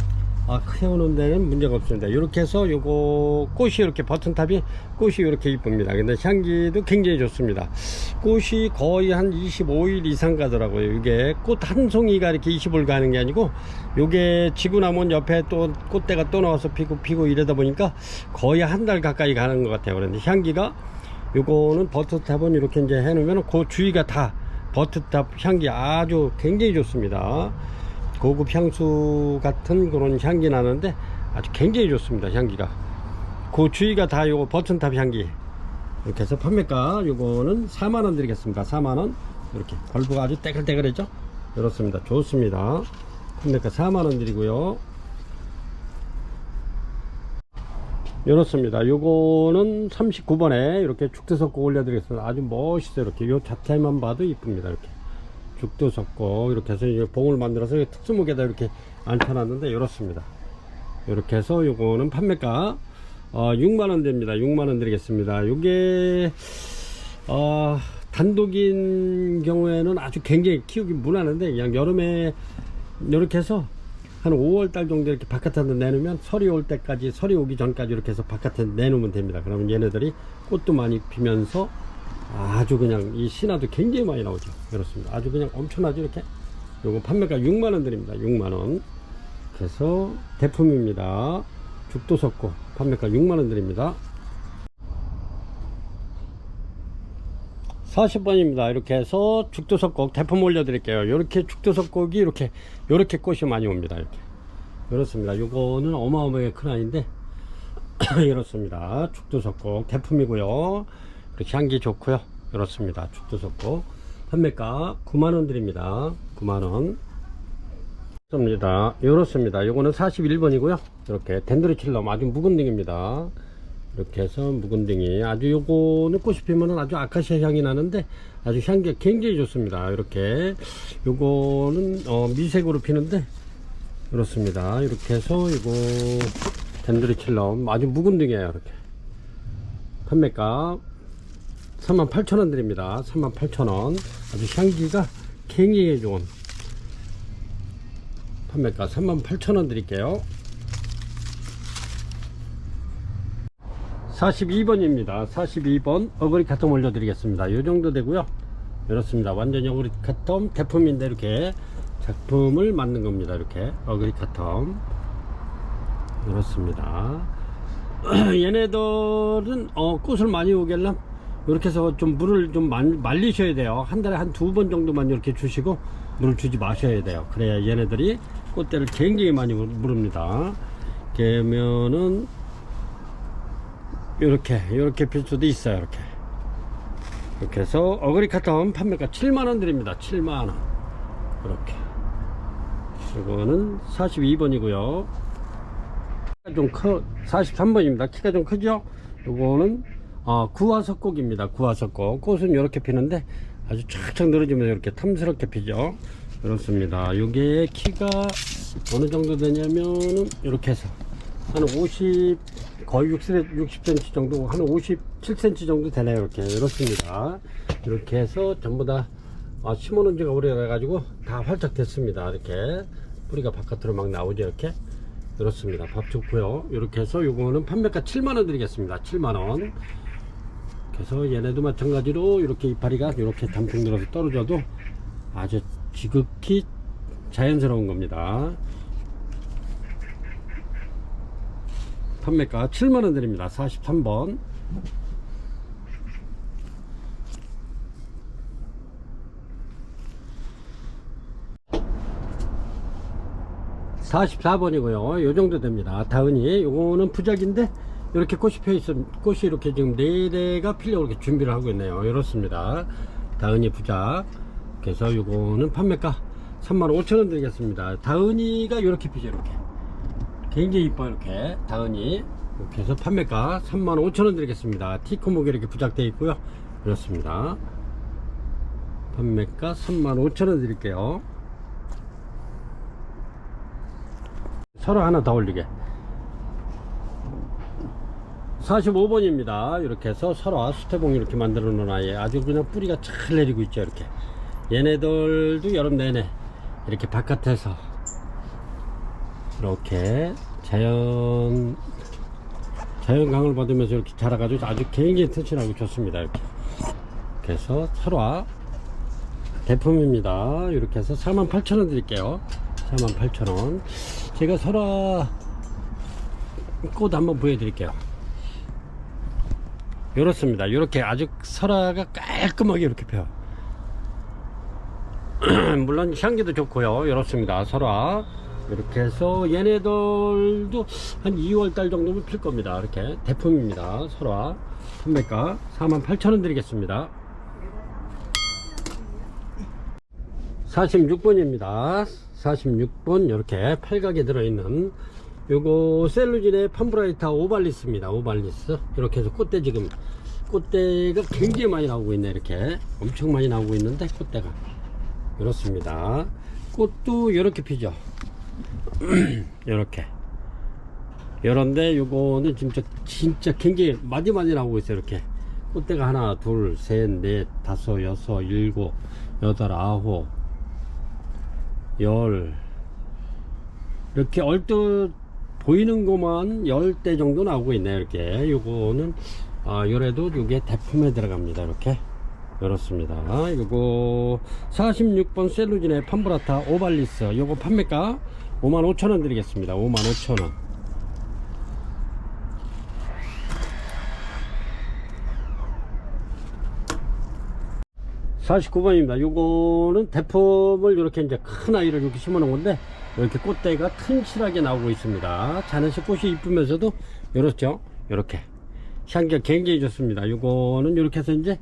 키우는 데는 문제가 없습니다. 이렇게 해서 요거 꽃이 이렇게 버튼탑이 꽃이 이렇게 이쁩니다. 근데 향기도 굉장히 좋습니다. 꽃이 거의 한 25일 이상 가더라고요. 이게 꽃 한 송이가 이렇게 20일 가는 게 아니고 요게 지고 나면 옆에 또 꽃대가 또 나와서 피고 이러다 보니까 거의 한 달 가까이 가는 것 같아요. 그런데 향기가 요거는 버터탑은 이렇게 이제 해놓으면 그 주위가 다 버터탑 향기 아주 굉장히 좋습니다. 고급 향수 같은 그런 향기 나는데 아주 굉장히 좋습니다. 향기가 그 주위가 다 요거 버튼탑 향기. 이렇게 해서 판매가 요거는 4만원 드리겠습니다. 4만원. 이렇게 발부가 아주 떼글떼글하죠. 이렇습니다. 좋습니다. 판매가 4만원 드리고요. 이렇습니다. 요거는 39번에 이렇게 죽도석고 올려드리겠습니다. 아주 멋있어요. 이렇게 요 자체만 봐도 이쁩니다. 이렇게 죽도석고 이렇게 해서 이제 봉을 만들어서 특수목에다 이렇게 앉혀놨는데 이렇습니다. 이렇게 해서 요거는 판매가 6만원 됩니다. 6만원 드리겠습니다. 요게 단독인 경우에는 아주 굉장히 키우기 무난한데 그냥 여름에 이렇게 해서 한 5월달 정도 이렇게 바깥에 내놓으면 설이 올 때까지, 설이 오기 전까지 이렇게 해서 바깥에 내놓으면 됩니다. 그러면 얘네들이 꽃도 많이 피면서 아주 그냥 이 신화도 굉장히 많이 나오죠. 그렇습니다. 아주 그냥 엄청나죠. 이렇게 요거 판매가 6만원 드립니다. 6만원. 그래서 대품입니다. 죽도석고 판매가 6만원 드립니다. 40번입니다. 이렇게 해서 죽도석곡 대품 올려드릴게요. 이렇게 죽도석곡이 이렇게 꽃이 많이 옵니다. 이렇게 이렇습니다. 요거는 어마어마하게 큰 아이인데 이렇습니다. 죽도석곡 대품이고요. 이렇게 향기 좋고요. 이렇습니다. 죽도석곡 판매가 9만원 드립니다. 9만원. 이렇습니다. 요거는 41번이고요. 이렇게 덴드로칠럼 아주 묵은 등입니다. 이렇게 해서 묵은등이 아주 요거는 꽃이 피면은 아주 아카시아 향이 나는데 아주 향기가 굉장히 좋습니다. 이렇게 요거는 미색으로 피는데 그렇습니다. 이렇게 해서 요거 덴드로칠럼 아주 묵은등이에요. 이렇게 판매가 38,000원 드립니다. 38,000원. 아주 향기가 굉장히 좋은 판매가 38,000원 드릴게요. 42번입니다. 42번 어그리 카텀 올려드리겠습니다. 요 정도 되고요. 이렇습니다. 완전히 어그리 카텀 대품인데 이렇게 작품을 만든 겁니다. 이렇게 어그리 카텀 이렇습니다. 얘네들은 꽃을 많이 오게끔 이렇게 해서 좀 물을 좀 말리셔야 돼요. 한 달에 한 2번 정도만 이렇게 주시고 물을 주지 마셔야 돼요. 그래야 얘네들이 꽃대를 굉장히 많이 물읍니다. 그러면은 이렇게 필 수도 있어요. 이렇게 해서 어그리 카텀 판매가 7만원 드립니다. 7만원. 이렇게 이거는 42번이고요 좀 43번입니다. 키가 좀 크죠. 이거는 구화석곡입니다. 구화석곡 꽃은 이렇게 피는데 아주 쫙쫙 늘어지면서 이렇게 탐스럽게 피죠. 그렇습니다. 요게 키가 어느 정도 되냐면은 이렇게 해서 한 50, 거의 60cm 정도, 한 57cm 정도 되네요. 이렇습니다. 이렇게 해서 전부 다 심어 놓은 지가 오래돼 가지고 다 활짝 됐습니다. 이렇게 뿌리가 바깥으로 막 나오죠. 이렇게 그렇습니다. 밥 좋고요. 이렇게 해서 요거는 판매가 7만원 드리겠습니다. 7만원. 그래서 얘네도 마찬가지로 이렇게 이파리가 이렇게 단풍 들어서 떨어져도 아주 지극히 자연스러운 겁니다. 판매가 7만원 드립니다. 43번. (44번이고요) 요 정도 됩니다. 다은이 요거는 부작인데 이렇게 꽃이 펴 있어. 꽃이 이렇게 지금 4대가 피려고 이렇게 준비를 하고 있네요. 이렇습니다. 다은이 부작. 그래서 요거는 판매가 35,000원 드리겠습니다. 다은이가 이렇게 피죠. 이렇게 굉장히 이뻐요. 이렇게 다은이 이렇게 해서 판매가 35,000원 드리겠습니다. 티코목이 이렇게 부착되어 있고요. 이렇습니다. 판매가 35,000원 드릴게요. 서로 하나 더 올리게. 45번입니다. 이렇게 해서 설화 수태봉 이렇게 만들어 놓은 아이 아주 그냥 뿌리가 잘 내리고 있죠. 이렇게 얘네들도 여름 내내 이렇게 바깥에서 이렇게 자연강을 받으면서 이렇게 자라가지고 아주 굉장히 튼튼하고 좋습니다. 이렇게 그래서 설화 대품입니다. 이렇게 해서 48,000원 드릴게요. 48,000원. 제가 설화 꽃 한번 보여드릴게요. 이렇습니다. 이렇게 아주 설화가 깔끔하게 이렇게 펴. 물론 향기도 좋고요. 이렇습니다. 설화 이렇게 해서 얘네들도 한 2월달 정도면 필 겁니다. 이렇게 대품입니다. 설화 판매가 48,000원 드리겠습니다. 46번입니다 46번 이렇게 팔각에 들어있는 요거 셀루진의 팜브라이타 오발리스입니다. 오발리스 이렇게 해서 꽃대, 지금 꽃대가 굉장히 많이 나오고 있네. 이렇게 엄청 많이 나오고 있는데 꽃대가 이렇습니다. 꽃도 이렇게 피죠. 이렇게 요런데 요거는 진짜 굉장히 많이 나오고 있어요. 이렇게 꽃대가 하나 둘 셋 넷 다섯 여섯 일곱 여덟 아홉 열, 이렇게 얼뜻 보이는 것만 10대 정도 나오고 있네요. 이렇게 요거는 요래도 요게 대품에 들어갑니다. 이렇게 이렇습니다. 요거 46번 셀루진의 팜브라타 오발리스 요거 판매가 55,000원 드리겠습니다. 55,000원. (49번입니다) 요거는 대품을 이렇게 이제 큰 아이를 이렇게 심어 놓은 건데 이렇게 꽃대가 튼실하게 나오고 있습니다. 자네식 꽃이 이쁘면서도 이렇죠. 이렇게 향기가 굉장히 좋습니다. 요거는 이렇게 해서 이제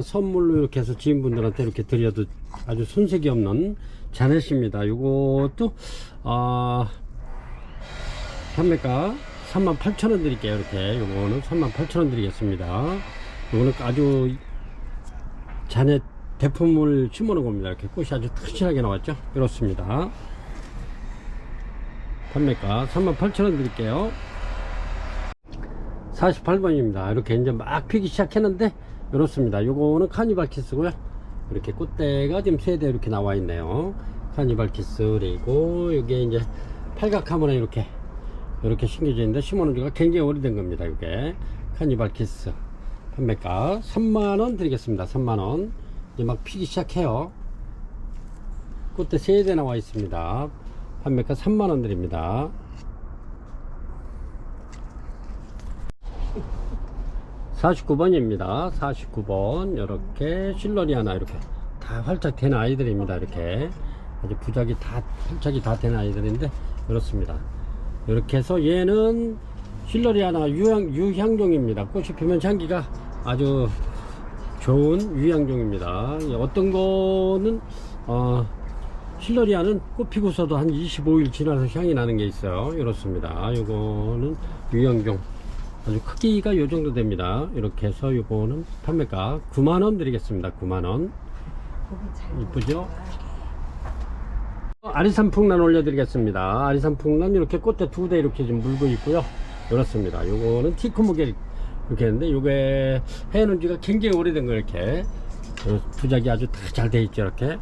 선물로 이렇게 해서 지인분들한테 이렇게 드려도 아주 손색이 없는 자네식입니다. 요것도 판매가 38,000원 드릴게요. 이렇게 요거는 38,000원 드리겠습니다. 요거는 아주 자네 대품을 심어놓은 겁니다. 이렇게 꽃이 아주 튼실하게 나왔죠. 이렇습니다. 판매가 38,000원 드릴게요. 48번입니다 이렇게 이제 막 피기 시작했는데 이렇습니다. 요거는 카니발 키스고요. 이렇게 꽃대가 지금 3대 이렇게 나와 있네요. 카니발 키스. 그리고 이게 이제 팔각 카메라 이렇게 심겨져 있는데 심어놓은 지가 굉장히 오래된 겁니다. 이게 카니발 키스 판매가 3만원 드리겠습니다. 3만원. 이제 막 피기 시작해요. 꽃대 3대 나와 있습니다. 판매가 3만원 드립니다. 49번입니다 49번 이렇게 실러리아나 이렇게 다 활짝 된 아이들입니다. 이렇게 아주 부작이 다 활짝이 다 된 아이들인데 이렇습니다. 이렇게 해서 얘는 실러리아나 유향종입니다. 꽃이 피면 향기가 아주 좋은 유향종입니다. 어떤 거는 실러리아는 꽃 피고서도 한 25일 지나서 향이 나는 게 있어요. 이렇습니다. 요거는 유향종 아주 크기가 요 정도 됩니다. 이렇게 해서 요거는 판매가 9만원 드리겠습니다. 9만원. 이쁘죠? 아리산 풍란 올려드리겠습니다. 아리산 풍란 이렇게 꽃대 2대 이렇게 좀 물고 있고요. 이렇습니다. 요거는 티크무게 이렇게 했는데 요게 해놓은 지가 굉장히 오래된 거 이렇게 부작이 아주 다 잘 돼 있죠. 이렇게.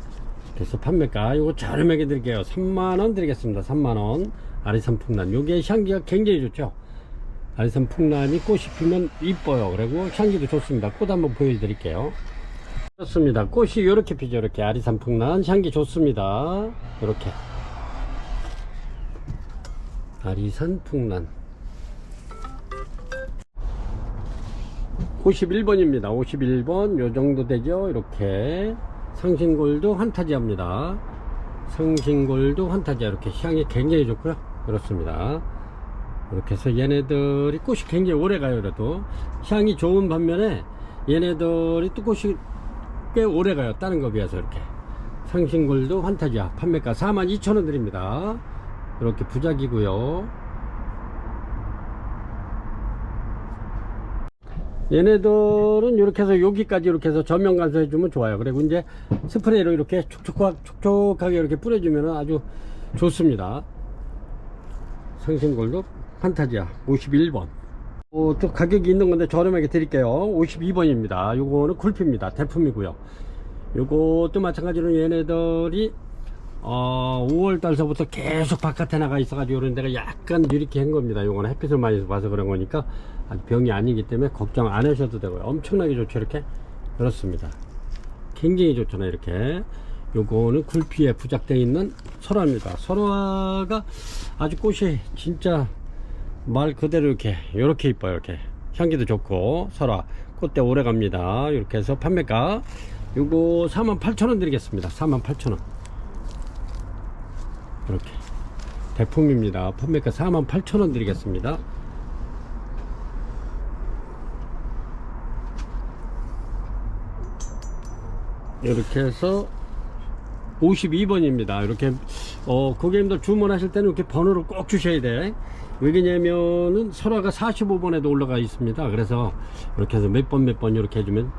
그래서 판매가 요거 저렴하게 드릴게요. 3만원 드리겠습니다. 3만원. 아리산 풍란 요게 향기가 굉장히 좋죠. 아리산 풍란이 꽃이 피면 이뻐요. 그리고 향기도 좋습니다. 꽃 한번 보여드릴게요. 좋습니다. 꽃이 이렇게 피죠. 이렇게 아리산 풍란 향기 좋습니다. 이렇게 아리산 풍란 51번입니다 51번 요정도 되죠. 이렇게 상신골드 환타지아입니다. 상신골드 환타지아 이렇게 향이 굉장히 좋고요. 그렇습니다. 이렇게 해서 얘네들이 꽃이 굉장히 오래 가요. 그래도 향이 좋은 반면에 얘네들이 또 꽃이 꽤 오래 가요. 다른 거 비해서. 이렇게 상신골드 환타지아 판매가 42,000원 드립니다. 이렇게 부작이고요. 얘네들은 이렇게 해서 여기까지 이렇게 해서 전면 간수해 주면 좋아요. 그리고 이제 스프레이로 이렇게 촉촉하게 이렇게 뿌려주면 아주 좋습니다. 상신골드 판타지아 51번. 또 가격이 있는 건데 저렴하게 드릴게요. 52번입니다. 요거는 굴피입니다. 대품이고요. 요것도 마찬가지로 얘네들이 5월달서부터 계속 바깥에 나가 있어가지고 이런 데가 약간 이렇게 한 겁니다. 요거는 햇빛을 많이 봐서 그런 거니까 아직 병이 아니기 때문에 걱정 안 하셔도 되고요. 엄청나게 좋죠. 이렇게 그렇습니다. 굉장히 좋잖아요. 이렇게 요거는 굴피에 부착되어 있는 설화입니다. 설화가 아주 꽃이 진짜 말 그대로 이렇게 이뻐요. 이렇게 향기도 좋고 설화 꽃대 오래 갑니다. 이렇게 해서 판매가 요거 48,000원 드리겠습니다. 48,000원. 이렇게 대품입니다. 판매가 48,000원 드리겠습니다. 이렇게 해서 52번입니다. 이렇게 고객님들 주문하실 때는 이렇게 번호를 꼭 주셔야 돼. 왜냐면은 설화가 45번에도 올라가 있습니다. 그래서 이렇게 해서 몇 번 이렇게 해주면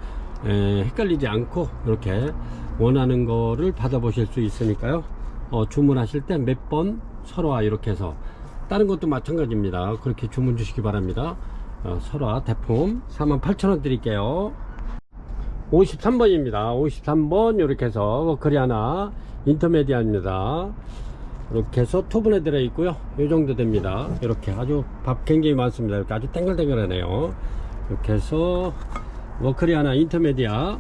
헷갈리지 않고 이렇게 원하는 거를 받아보실 수 있으니까요. 주문하실 때 몇 번 설화 이렇게 해서 다른 것도 마찬가지입니다. 그렇게 주문 주시기 바랍니다. 설화 대품 48,000원 드릴게요. 53번입니다. 53번 이렇게 해서 워커리아나 인터메디아입니다. 이렇게 해서 투분에 들어 있고요. 이 정도 됩니다. 이렇게 아주 밥 굉장히 많습니다. 이렇게 아주 땡글땡글하네요. 이렇게 해서 워커리아나 인터메디아,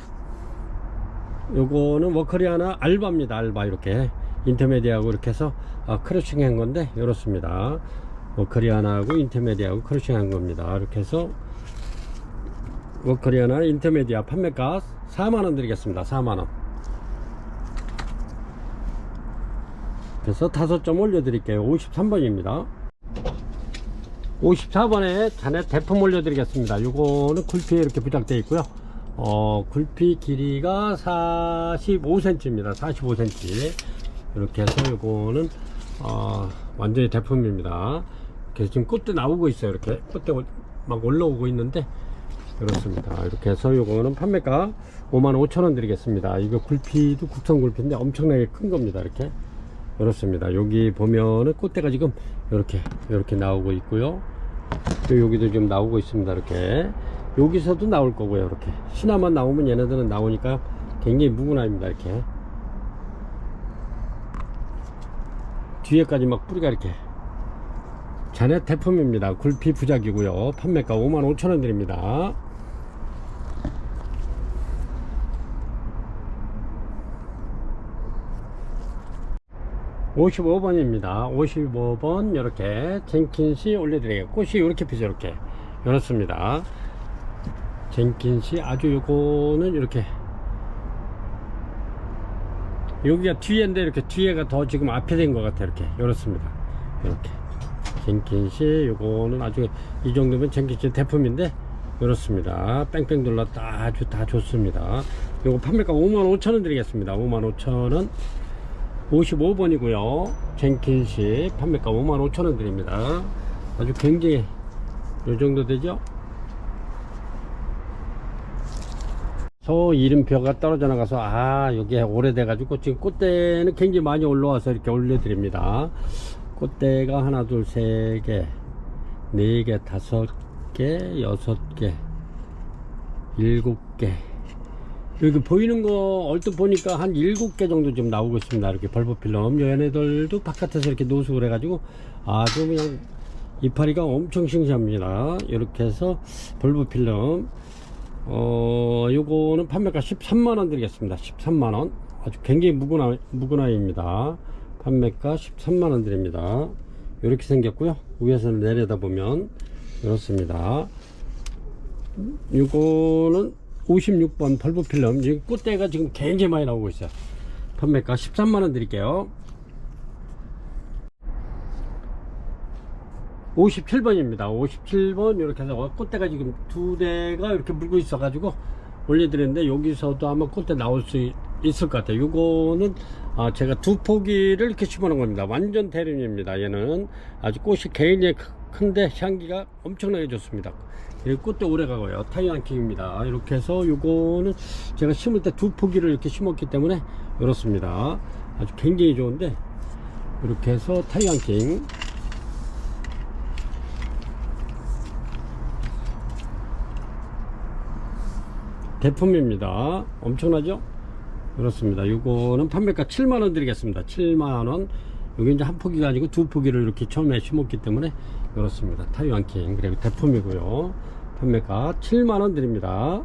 요거는 워커리아나 알바입니다. 알바. 이렇게 인터메디아하고 이렇게 해서 크러싱 한 건데 이렇습니다. 워커리아나하고 인터메디아하고 크러싱 한 겁니다. 이렇게 해서 워커리아나 인터메디아 판매가 4만원 드리겠습니다. 4만원. 그래서 5점 올려드릴게요. 53번입니다. 54번에 잔에 대품 올려드리겠습니다. 요거는 굴피에 이렇게 부착되어 있고요. 굴피 길이가 45cm입니다. 45cm. 이렇게 해서 요거는 완전히 대품입니다. 그래서 지금 꽃대 나오고 있어요. 이렇게 꽃대 막 올라오고 있는데 그렇습니다. 이렇게 해서 요거는 판매가 55,000원 드리겠습니다. 이거 굴피도 국산 굴피인데 엄청나게 큰 겁니다. 이렇게 그렇습니다. 여기 보면은 꽃대가 지금 이렇게 나오고 있고요. 또 여기도 지금 나오고 있습니다. 이렇게 여기서도 나올 거고요. 이렇게 신화만 나오면 얘네들은 나오니까 굉장히 무궁화입니다. 이렇게 뒤에까지 막 뿌리가 이렇게 잔해 대품입니다. 굴피 부작이고요. 판매가 55,000원 드립니다. 55번입니다. 55번 이렇게 젠킨시 올려드리겠고 꽃이 이렇게 피죠. 이렇게 이렇습니다. 젠킨시 아주 요거는 이렇게 여기가 뒤에인데 이렇게 뒤에가 더 지금 앞에 된 것 같아요. 이렇게 이렇습니다. 이렇게 젠킨시 요거는 아주 이 정도면 젠킨시 대품인데 이렇습니다. 뺑뺑 둘렀다 아주 다 좋습니다. 요거 판매가 55,000원 드리겠습니다. 55,000원. 55번이고요 젠킨시 판매가 55,000원 드립니다. 아주 굉장히 요 정도 되죠. 소 이름표가 떨어져 나가서 여기 오래돼 가지고 지금 꽃대는 굉장히 많이 올라와서 이렇게 올려 드립니다. 꽃대가 하나 둘 세 개, 네 개, 다섯 개, 여섯 개, 일곱 개. 여기 보이는 거 얼핏 보니까 한 7개 정도 좀 나오고 있습니다. 이렇게 벌브 필름. 얘네들도 바깥에서 이렇게 노숙을 해가지고 아주 그냥 이파리가 엄청 싱싱합니다. 이렇게 해서 벌브 필름. 요거는 판매가 13만원 드리겠습니다. 13만원. 아주 굉장히 무근화입니다. 판매가 13만원 드립니다. 이렇게 생겼고요. 위에서 내려다 보면 이렇습니다. 요거는 56번 벌브 필름. 지금 꽃대가 지금 굉장히 많이 나오고 있어요. 판매가 13만원 드릴게요. 57번입니다. 57번 이렇게 해서 꽃대가 지금 두 대가 이렇게 물고 있어 가지고 올려드렸는데 여기서도 아마 꽃대 나올 수 있을 것 같아요. 요거는 제가 두 포기를 이렇게 심어 놓은 겁니다. 완전 대륜입니다. 얘는 아주 꽃이 굉장히 큰데 향기가 엄청나게 좋습니다. 꽃대 오래 가고요. 타이완킹입니다. 이렇게 해서 요거는 제가 심을 때 두 포기를 이렇게 심었기 때문에 이렇습니다. 아주 굉장히 좋은데 이렇게 해서 타이완킹 대품입니다. 엄청나죠? 그렇습니다. 요거는 판매가 7만원 드리겠습니다. 7만원. 여기 이제 한 포기가 아니고 두 포기를 이렇게 처음에 심었기 때문에 그렇습니다. 타이완킹. 그리고 대품이고요. 판매가 7만원 드립니다.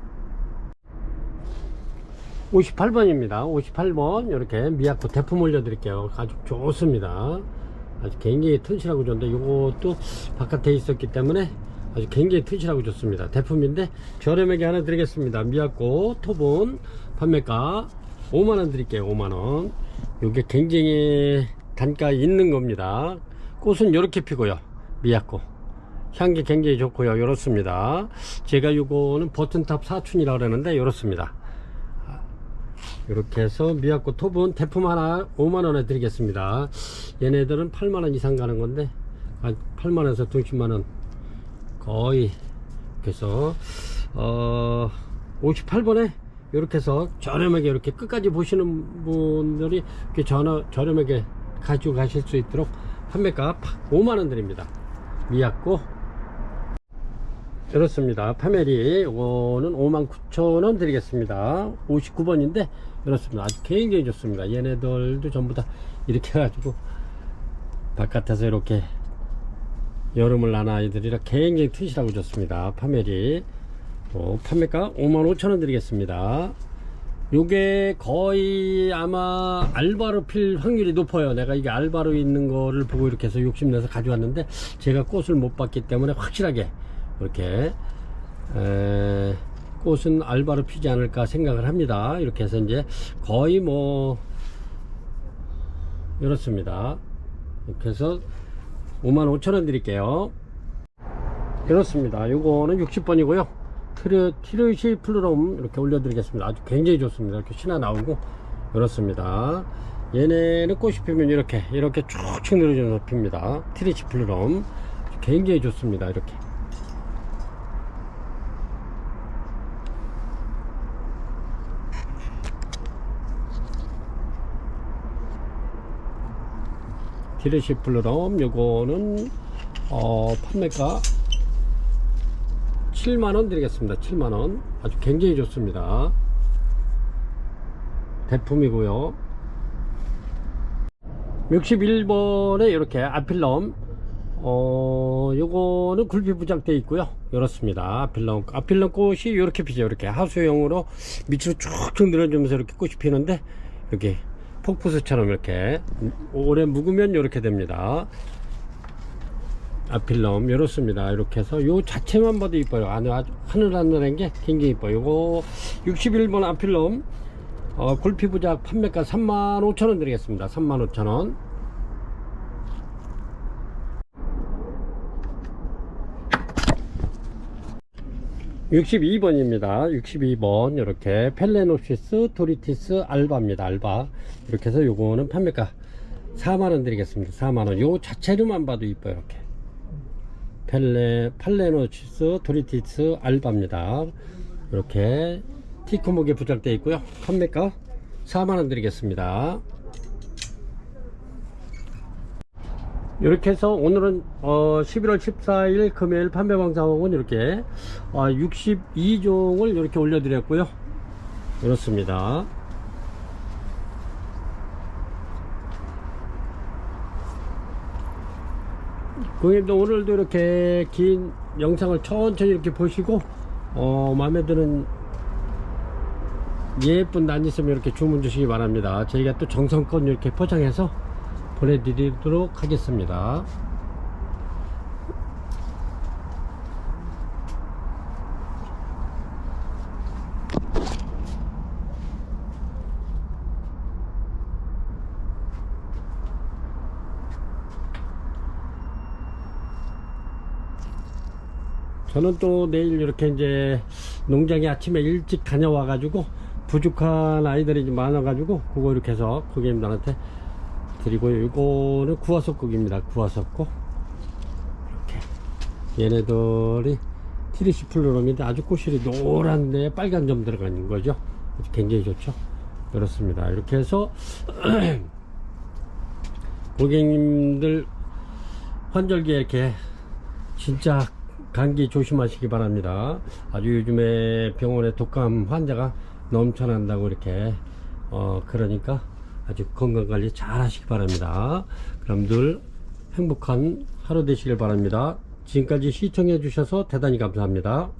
58번입니다. 58번 이렇게 미야코 대품 올려드릴게요. 아주 좋습니다. 아주 굉장히 튼실하고 좋은데 이것도 바깥에 있었기 때문에 아주 굉장히 튼실하고 좋습니다. 대품인데 저렴하게 하나 드리겠습니다. 미약꽃 토본 판매가 5만원 드릴게요. 5만원. 요게 굉장히 단가 있는 겁니다. 꽃은 이렇게 피고요. 미약꽃 향기 굉장히 좋고요. 이렇습니다. 제가 요거는 버튼탑 사춘이라고 그러는데 이렇습니다. 이렇게 해서 미약꽃 톱은 대품 하나 5만원에 드리겠습니다. 얘네들은 8만원 이상 가는 건데 8만원에서 20만원 거의. 그래서 58번에 이렇게 해서 저렴하게 이렇게 끝까지 보시는 분들이 이렇게 저렴하게 가지고 가실 수 있도록 판매가 5만원 드립니다. 미약꽃 이렇습니다. 파메리 이거는 59,000원 드리겠습니다. 59번인데 이렇습니다. 아주 굉장히 좋습니다. 얘네들도 전부 다 이렇게 해가지고 바깥에서 이렇게 여름을 난 아이들이라 굉장히 튼실하고 좋습니다. 파메리 판매가 55,000원 드리겠습니다. 요게 거의 아마 알바로 필 확률이 높아요. 내가 이게 알바로 있는 거를 보고 이렇게 해서 욕심내서 가져왔는데 제가 꽃을 못 봤기 때문에 확실하게 이렇게 꽃은 알바로 피지 않을까 생각을 합니다. 이렇게 해서 이제 거의 뭐 이렇습니다. 이렇게 해서 55,000원 드릴게요. 이렇습니다. 요거는 60번이고요 티르시 플루럼 이렇게 올려드리겠습니다. 아주 굉장히 좋습니다. 이렇게 신화 나오고 이렇습니다. 얘네는 꽃이 피면 이렇게 쭉쭉 늘어져서 핍니다. 티르시 플루럼 굉장히 좋습니다. 이렇게 티르시 플루럼 요거는 판매가 7만원 드리겠습니다. 7만원 아주 굉장히 좋습니다. 대품이고요 61번에 이렇게 아필럼 요거는 굴비 부착되어 있고요 이렇습니다. 아필럼 꽃이 이렇게 피죠. 이렇게 하수형으로 밑으로 쭉쭉 늘어지면서 이렇게 꽃이 피는데 이렇게 폭포수처럼 이렇게 오래 묵으면 이렇게 됩니다. 아필럼 이렇습니다. 이렇게 해서 요 자체만 봐도 이뻐요. 안에 아주 하늘하늘한 게 굉장히 이뻐요. 요거 61번 아필럼 굴피부작 판매가 35,000원 드리겠습니다. 35,000원. (62번입니다) 62번 이렇게 펠레노시스 도리티스 알바입니다. 알바 이렇게 해서 요거는 판매가 4만원 드리겠습니다. 4만원. 요 자체로만 봐도 이뻐요. 이렇게 팔레노시스 도리티스 알바입니다. 이렇게 티크목에 부착되어 있고요 판매가 4만원 드리겠습니다. 이렇게 해서 오늘은 11월 14일 금요일 판매 방송은 이렇게 62종을 이렇게 올려드렸고요 이렇습니다. 고객님도 오늘도 이렇게 긴 영상을 천천히 이렇게 보시고 마음에 드는 예쁜 난 있으면 이렇게 주문 주시기 바랍니다. 저희가 또 정성껏 이렇게 포장해서 보내드리도록 하겠습니다. 저는 또 내일 이렇게 이제 농장에 아침에 일찍 다녀와 가지고 부족한 아이들이 좀 많아 가지고 그거 이렇게 해서 고객님들한테 드리고 이거는 구화석국입니다. 구화석국 이렇게 얘네들이 티리시 플루럼인데 아주 꽃실이 노란데 빨간 점 들어가는 거죠. 굉장히 좋죠. 그렇습니다. 이렇게 해서 고객님들 환절기에 이렇게 진짜 감기 조심하시기 바랍니다. 아주 요즘에 병원에 독감 환자가 넘쳐난다고 이렇게 그러니까 아주 건강관리 잘 하시기 바랍니다. 그럼 늘 행복한 하루 되시길 바랍니다. 지금까지 시청해 주셔서 대단히 감사합니다.